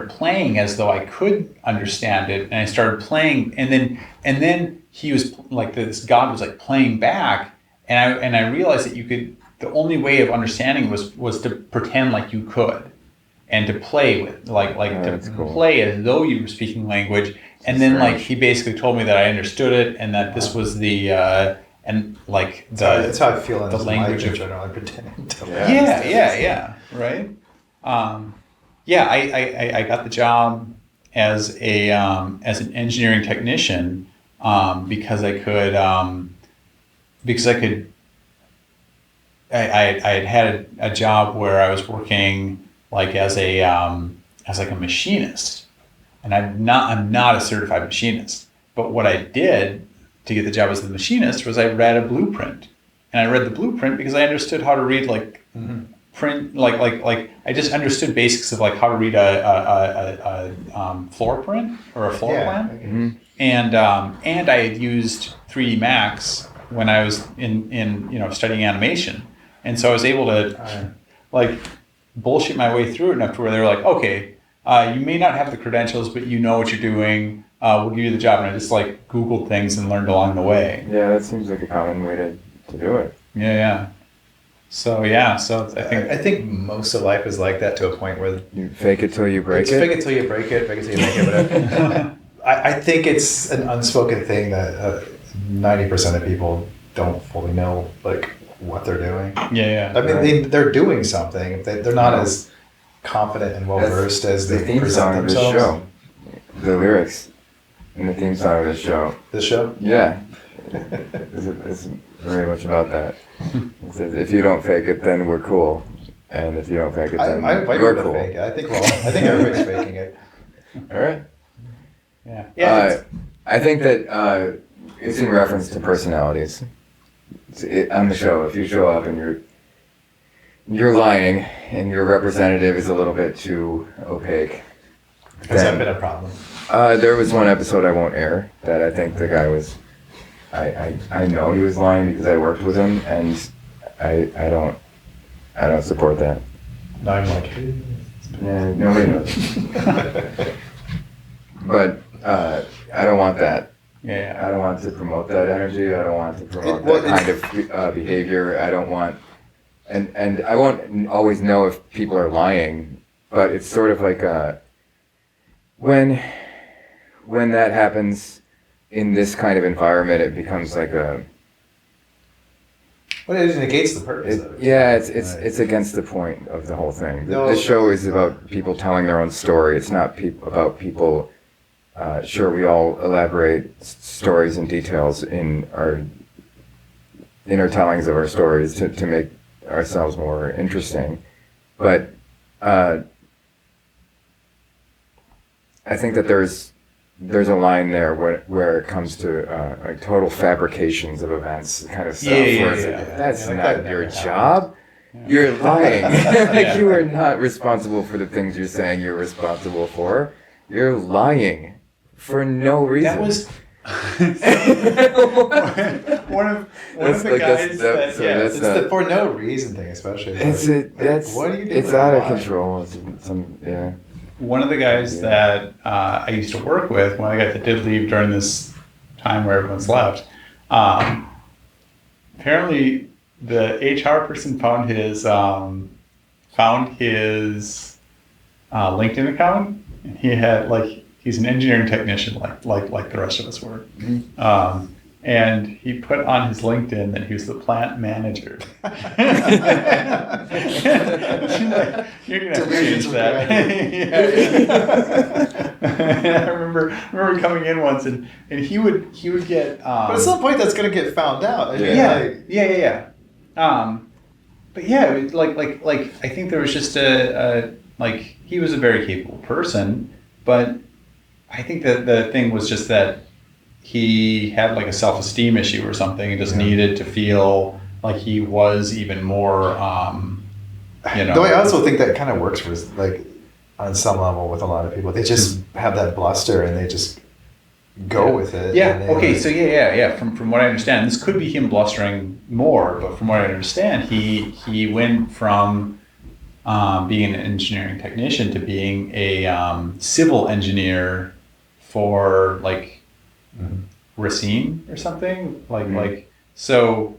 playing as though I could understand it, and I started playing, and then he was like, this god was like playing back, and I realized that the only way of understanding was to pretend like you could, and to play with play as though you were speaking language, and then like he basically told me that I understood it, and that this was the that's how I feel in the language in of general. I'm pretending to right. I got the job as an engineering technician because I had a job where I was working like as a machinist, and I'm not a certified machinist, but what I did to get the job as the machinist was I read a blueprint, and I read the blueprint because I understood how to read print, like I just understood basics of like how to read a floor print or a floor plan. Mm-hmm. And I had used 3D Max when I was in studying animation, and so I was able to like bullshit my way through it enough to where they were like, okay, you may not have the credentials, but you know what you're doing. We'll give you the job. And I just like Googled things and learned along the way. Yeah, that seems like a common way to do it. Yeah. So I think most of life is like that to a point where you fake it till you break it. Fake it till you break it. Fake it till you make it. Whatever. I think it's an unspoken thing that 90% of people don't fully know like what they're doing. Yeah. I mean, they're doing something. They're not as confident and well versed as the they theme present song of this themselves. show. the lyrics in the theme song of the show. This show? Yeah. It's very much about that. It says, if you don't fake it, then we're cool. And if you don't fake it, then I invite we're you to cool. fake it. I think everybody's faking it. All right. Yeah. I think that it's in reference to personalities. On the show, if you show up and you're lying and your representative is a little bit too opaque. Has that been a problem? There was one episode I won't air that I think the guy was. I know he was lying because I worked with him, and I don't support that. No, I'm like, Yeah, nobody knows. But I don't want that. Yeah. I don't want to promote that energy. I don't want to promote Well, that kind of behavior. I don't want, and I won't always know if people are lying, but it's sort of like when that happens in this kind of environment, it becomes like a. well, it negates the purpose of it. Yeah, it's against the point of the whole thing. No. The show is about people telling their own story. It's not about people. Sure, we all elaborate stories and details in our inner tellings of our stories to make ourselves more interesting, but I think that there's a line there where it comes to like total fabrications of events kind of stuff. Where it's like, that's not your job. You're lying. Like you are not responsible for the things you're saying you're responsible for. You're lying for no reason. That was one of the guys It's the for no reason thing, especially. What do you do? It's out of control. One of the guys that I used to work with, one of the guys that did leave during this time where everyone's left, apparently the HR person found his LinkedIn account, and he had he's an engineering technician like the rest of us were. And he put on his LinkedIn that he was the plant manager. You're going to have to change that. I remember coming in once and he would get... but at some point that's going to get found out. But yeah, I think there was just he was a very capable person, but I think that the thing was just that he had a self-esteem issue or something and just needed to feel like he was even more, Though I also think that kind of works for on some level with a lot of people. They just have that bluster and they just go with it. Yeah. Okay. So yeah. From what I understand, this could be him blustering more, but from what I understand, he went from being an engineering technician to being a civil engineer for Racine or something so.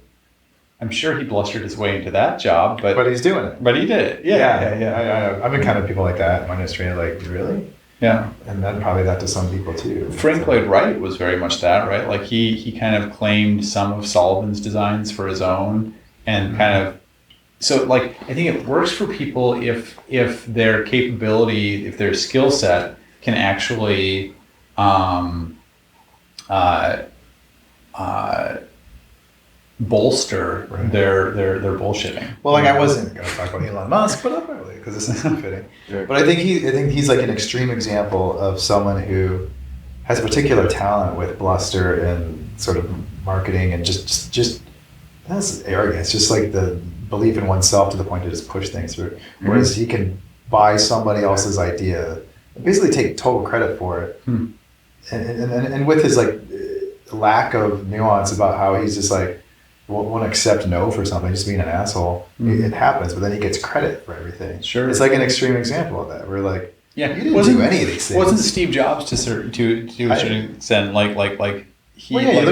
I'm sure he blustered his way into that job, but he's doing it. But he did it. Yeah. I've encountered people like that in my industry. Really? Yeah. And then probably that to some people too. Frank Lloyd Wright was very much that, right? He kind of claimed some of Sullivan's designs for his own, and kind of. So I think it works for people if their capability, if their skill set can actually bolster their bullshitting. Well, I wasn't going to talk about Elon Musk, but I'll probably because this is fitting. But I think he's an extreme example of someone who has a particular talent with bluster and sort of marketing and just that's arrogance, just the belief in oneself to the point to just push things through. Whereas he can buy somebody else's idea, and basically take total credit for it, and with his lack of nuance about how he's just won't accept no for something, just being an asshole. It happens, but then he gets credit for everything. Sure, it's an extreme example of that. We're you didn't do any of these things. Wasn't Steve Jobs to a certain extent you look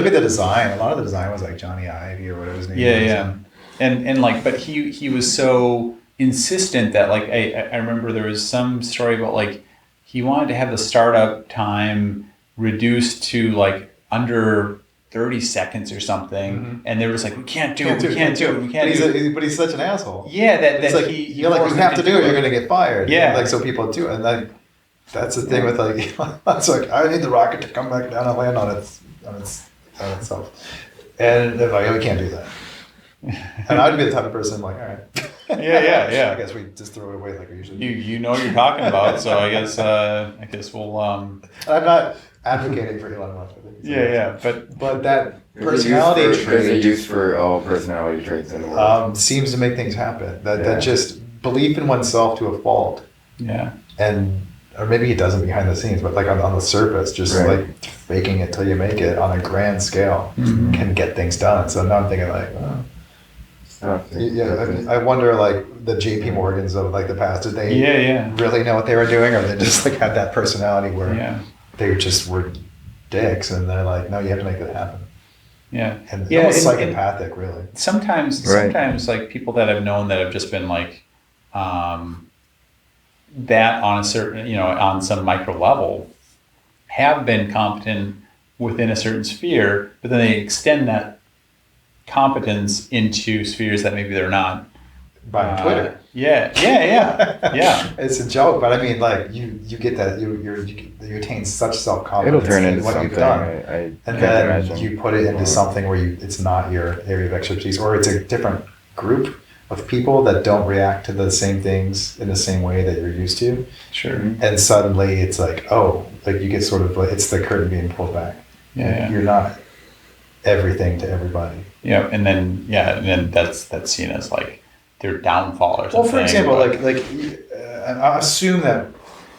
at the design. A lot of the design was Johnny Ive or whatever his name was. Yeah. And but he was so insistent that I remember there was some story about he wanted to have the startup time reduced to under 30 seconds or something, and they were just we can't do it. But he's such an asshole. Yeah, that you have to do it. You're going to get fired. Yeah, so people do it. And That's the thing with like, it's like, I need the rocket to come back down and land on itself. And they're like, oh, we can't do that. And I'd be the type of person like, all right. Yeah. I guess we just throw it away like we usually do. You know what you're talking about, so I guess we'll. I'm not advocating for Elon Musk. But that There's personality there's a trait use for all personality traits in the world. seems to make things happen. That just belief in oneself to a fault. Yeah. And or maybe he doesn't behind the scenes, but like on the surface, just like faking it till you make it on a grand scale can get things done. So now I'm thinking like, I wonder like the JP Morgans of like the past, did they really know what they were doing, or they just like had that personality where they just were dicks and they're like, no, you have to make that happen. Yeah. And almost psychopathic, really. Sometimes like people that I've known that have just been like, that on a certain, on some micro level have been competent within a certain sphere, but then they extend that competence into spheres that maybe they're not. By Twitter. Yeah. It's a joke, but I mean, like you get that you attain such self-confidence. It'll turn into what something. You've done, I and can't then imagine. you put it into something where it's not your area of expertise, or it's a different group of people that don't react to the same things in the same way that you're used to. Sure. And suddenly it's like, oh, like you get sort of like, it's the curtain being pulled back. Yeah. You're not everything to everybody. Yeah, and then that's seen as like their downfall or something. Well, for example, I assume that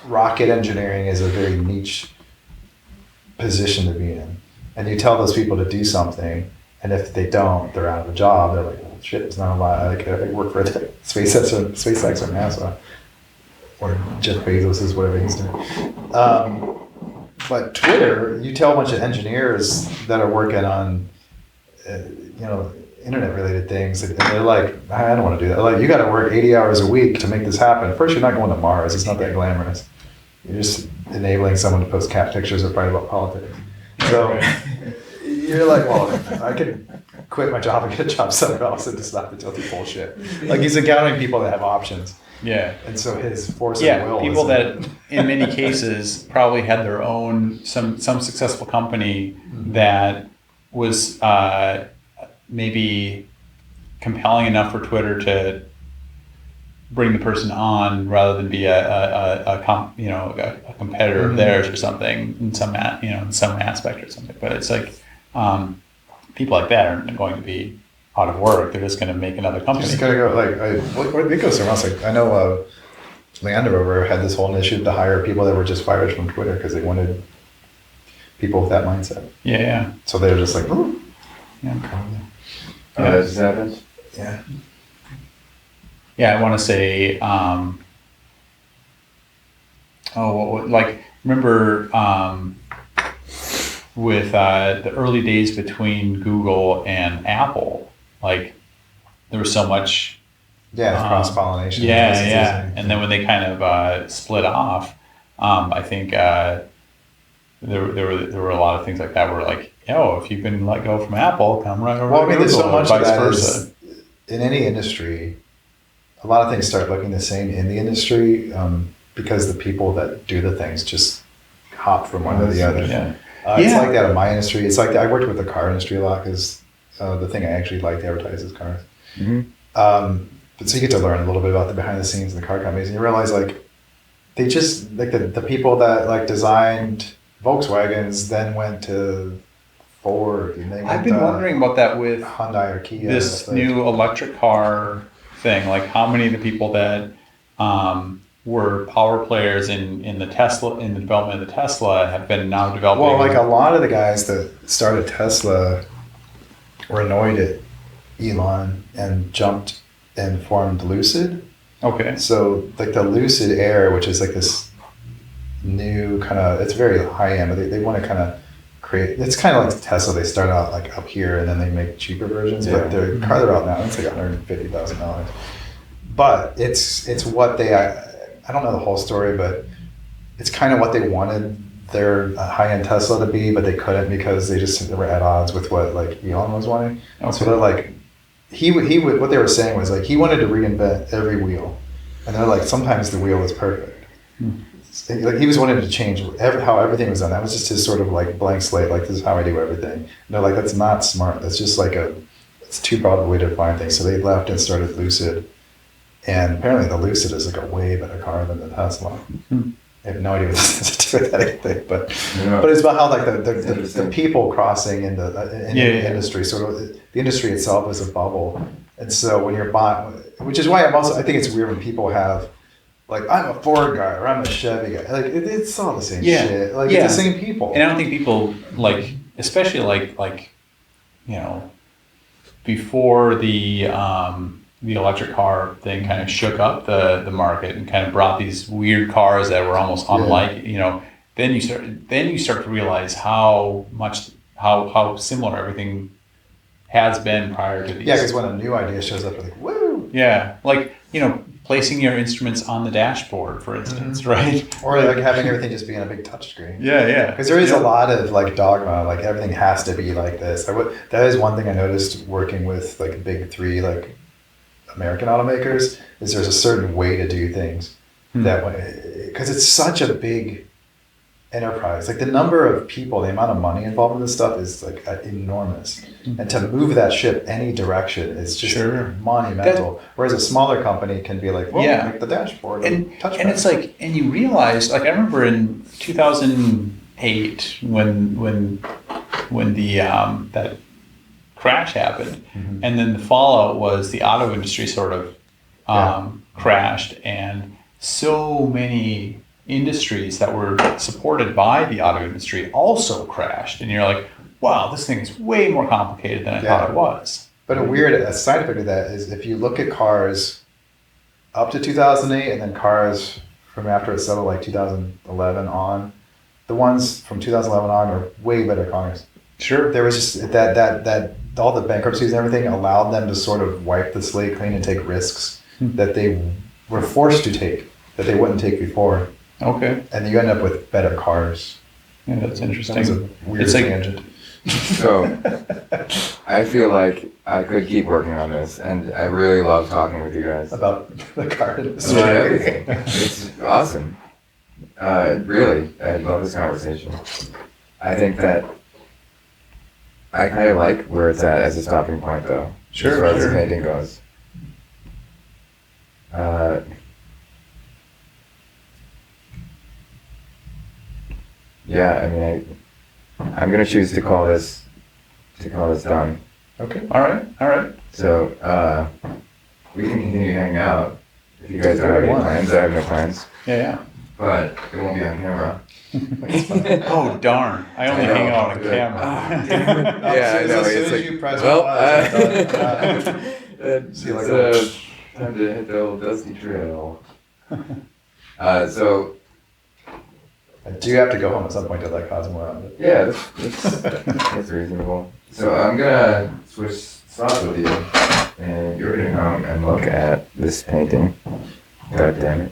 rocket engineering is a very niche position to be in, and you tell those people to do something, and if they don't, they're out of a job. They're like, oh, shit, it's not a lot. Like I work for SpaceX or NASA, or Jeff Bezos is whatever he's doing. But Twitter, you tell a bunch of engineers that are working on, internet-related things, and they're like, I don't want to do that. Like, you got to work 80 hours a week to make this happen. First, you're not going to Mars. It's not that glamorous. You're just enabling someone to post cat pictures or write about politics. So you're like, well, I could quit my job and get a job somewhere else and just stop the tilty bullshit. Like, he's encountering people that have options. Yeah. And so his force of will. People that in many cases probably had their own, some successful company that was maybe compelling enough for Twitter to bring the person on rather than be a competitor of theirs or something in some aspect or something. But it's like people like that aren't going to be out of work. They're just going to make another company. Just gotta go it goes somewhere else. Like I know Leander Rover had this whole initiative to hire people that were just fired from Twitter because they wanted people with that mindset. Yeah. So they were just like, ooh. Yeah. That just happens? Yeah. Yeah, I want to say, remember with the early days between Google and Apple, like there was so much. Yeah, cross-pollination. Yeah. And then when they kind of split off, I think there were a lot of things like that where like, if you've been let go from Apple, come right over to Google, there's so much vice of that versa. In any industry, a lot of things start looking the same in the industry because the people that do the things just hop from one to the other. Yeah. It's like that in my industry. It's like I worked with the car industry a lot because the thing I actually like to advertise is cars. Mm-hmm. But so you get to learn a little bit about the behind the scenes of the car companies, and you realize like they just like the people that like designed Volkswagens then went to Ford. And they I've been wondering about that with Hyundai or Kia. this new electric car thing. Like how many of the people that were power players in the Tesla, in the development of the Tesla, have been now developing. Well, like a lot of the guys that started Tesla were annoyed at Elon and jumped and formed Lucid. Okay. So like the Lucid Air, which is like this new kind of, it's very high end, but they want to kind of create, it's kind of like Tesla. They start out like up here and then they make cheaper versions, but the car they're out now, it's like $150,000. But it's what they, I don't know the whole story, but it's kind of what they wanted their high-end Tesla to be, but they couldn't because they were at odds with what like Elon was wanting. Okay. So they're like, he would, what they were saying was like, he wanted to reinvent every wheel. And they're like, sometimes the wheel is perfect. like he was wanting to change how everything was done. That was just his sort of like blank slate. Like, this is how I do everything. And they're like, that's not smart. That's just like it's too broad a way to define things. So they left and started Lucid. And apparently the Lucid is like a way better car than the Tesla. I have no idea what this has to do with anything, but it's about how like the people crossing into the industry, sort of the industry itself is a bubble. And so when you're buying, which is why I think it's weird when people have, like, I'm a Ford guy or I'm a Chevy guy. Like, it's all the same shit. Like, it's the same people. And I don't think people, like, especially like before the electric car thing kind of shook up the market and kind of brought these weird cars that were almost unlike, then you start to realize how similar everything has been prior to these. Yeah, because when a new idea shows up, you're like, woo! Yeah, like, placing your instruments on the dashboard, for instance, right? Or like having everything just be on a big touchscreen. Yeah. Because there is a lot of like dogma, like everything has to be like this. That is one thing I noticed working with like big three like American automakers, is there's a certain way to do things that way, because it's such a big enterprise. Like the number of people, the amount of money involved in this stuff is like enormous, and to move that ship any direction is just monumental. Whereas a smaller company can be like, make the dashboard and touchpad. And it's like, and you realize, like I remember in 2008 when the that crash happened, and then the fallout was the auto industry sort of crashed, and so many industries that were supported by the auto industry also crashed, and you're like, wow, this thing is way more complicated than I thought it was. But a side effect of that is if you look at cars up to 2008 and then cars from after it settled, like 2011 on, the ones from 2011 on are way better cars. Sure. There was just that all the bankruptcies and everything allowed them to sort of wipe the slate clean and take risks that they were forced to take, that they wouldn't take before. Okay. And you end up with better cars. Yeah, that's interesting. That was a weird tangent. So, I feel like I could keep working on this, and I really love talking with you guys. About the car industry. About everything. It's awesome. Really, I love this conversation. I think that I kind of like where it's at as a stopping point, though. Sure. As far as the painting goes. Yeah, I mean, I'm gonna choose to call this done. Okay. All right. So we can continue hanging out if you guys don't have any plans. I have no plans. Yeah. But it won't be on camera. Oh darn! I only hang out on camera. Yeah, I know. It's like, you press see, like time to hit the old dusty trail. So. I do have to go home at some point to let Cosmo out. Yeah, that's reasonable. So I'm gonna switch spots with you, and you're gonna come and look at this painting. God damn it.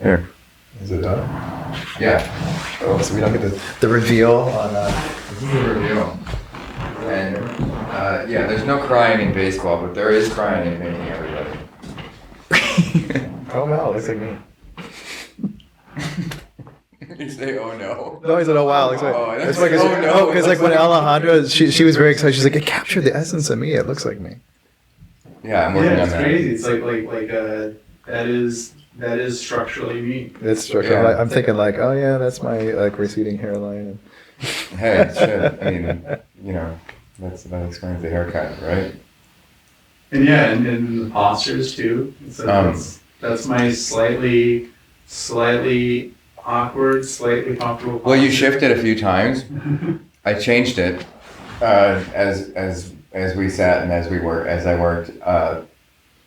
Here. Is it done? Yeah. Oh, so we don't get the reveal on This is a reveal. And yeah, there's no crying in baseball, but there is crying in painting everybody. Oh no, looks like me. You say, oh no. No, he said, oh wow. Looks like, it's like, oh no. because like when Alejandra, she was very excited. She's like, it captured the essence of me. It looks like me. Yeah, I'm working on it's that. crazy. It's like that is structurally me. It's structural. Yeah. I'm thinking like, oh yeah, that's my like receding hairline. Hey, shit. I mean, that explains the haircut, right? And and the postures too. So that's my slightly awkward, slightly comfortable posture. Well, you shifted a few times. I changed it as we sat and as I worked.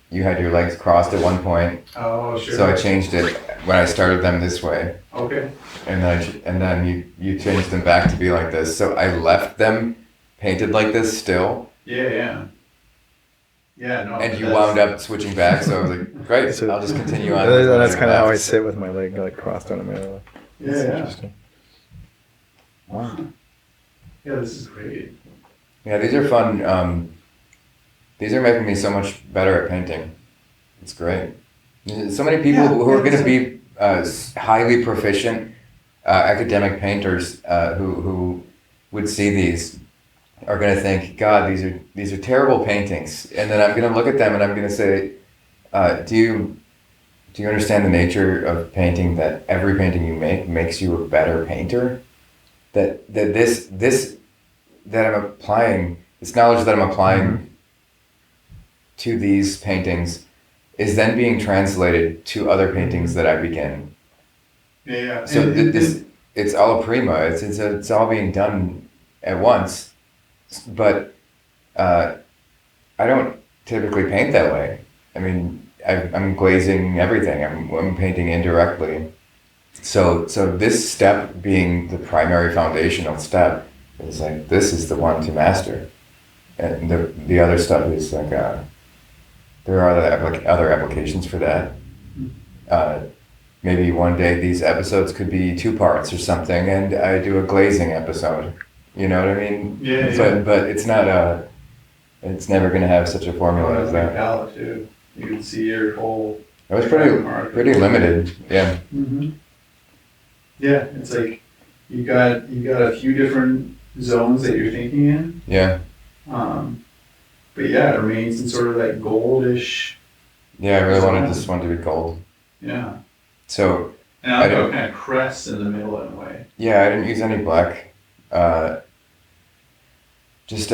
You had your legs crossed at one point. Oh, sure. So I changed it when I started them this way. Okay. And then you changed them back to be like this. So I left them painted like this still. Yeah. Yeah, no. And you wound up switching back, so I was like, great, I'll just continue on. That's kind of how I sit with my leg like crossed on a mirror. Yeah. Interesting. Wow. Yeah, this is great. Yeah, these are fun. These are making me so much better at painting. It's great. So many people who are going to be highly proficient academic painters who would see these are going to think, God, these are terrible paintings, and then I'm going to look at them and I'm going to say, do you understand the nature of painting? That every painting you make makes you a better painter. That this that I'm applying, this knowledge that I'm applying to these paintings is then being translated to other paintings that I begin. Yeah. So it's alla prima. It's all being done at once, but I don't typically paint that way. I mean, I'm glazing everything. I'm painting indirectly. So this step being the primary foundational step is like, this is the one to master, and the other stuff is like there are other applications for that. Maybe one day these episodes could be 2 parts or something, and I do a glazing episode. You know what I mean? Yeah. But it's not it's never going to have such a formula as that. Palette too. You can see your whole. It was pretty limited. Yeah. Mm-hmm. Yeah, it's like you got a few different zones that you're thinking in. Yeah. But yeah, it remains in sort of that goldish. Yeah, I really wanted this one to be gold. Yeah. So. And I like kind of crest in the middle in a way. Yeah, I didn't use any black. Just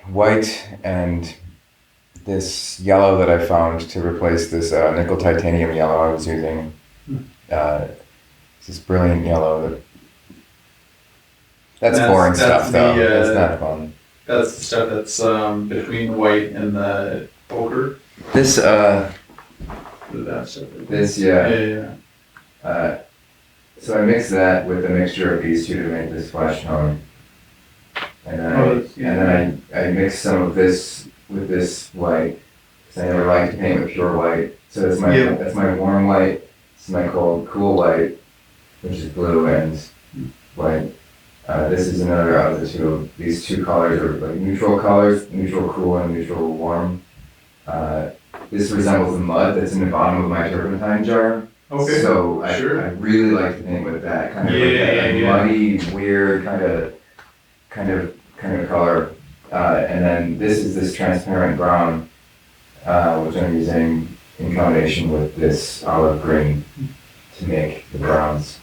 white and this yellow that I found to replace this nickel titanium yellow I was using. It's this brilliant yellow. That's boring stuff, though. That's not fun. That's the stuff that's between the white and the ochre. This That stuff. this Yeah. so I mixed that with a mixture of these two to make this flesh tone, and then I mixed some of this with this white, because I never liked to paint with pure white. So that's my warm white. This is my cool white, which is blue and white. This is another out of the two. These two colors are like neutral colors, neutral cool and neutral warm. This resembles the mud that's in the bottom of my turpentine jar. Okay. So I really like to paint with that kind of muddy, weird kind of color. And then this is this transparent brown, which I'm using in combination with this olive green to make the browns.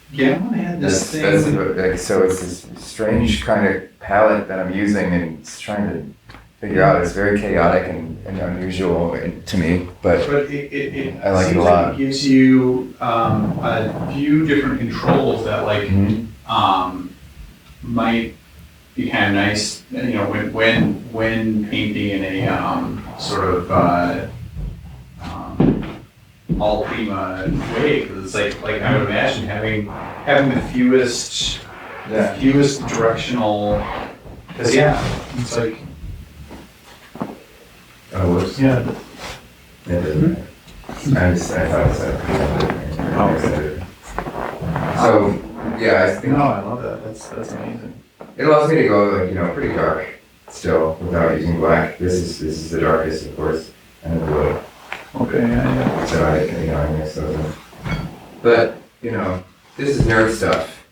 Yeah, I had this thing. So it's this strange kind of palette that I'm using and it's trying to figure out. It's very chaotic and unusual to me, but it I like it a seems lot. like it gives you a few different controls that might be kind of nice. You know, when painting in a sort of all prima way, because it's like I would imagine having the fewest directional. Because it's like. Oh, whoops. Yeah. It doesn't matter. I thought it said. So yeah, I think No, I love that. That's amazing. it allows me to go pretty dark still without using black. This is the darkest, of course, and the blue. Okay, yeah. So I mix those in. But this is nerd stuff,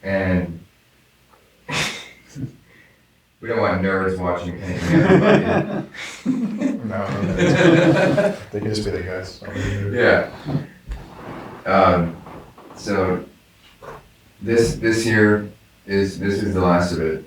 and we don't want nerds watching painting everybody. No, they can just be the guys. Yeah. So this here is the last of it.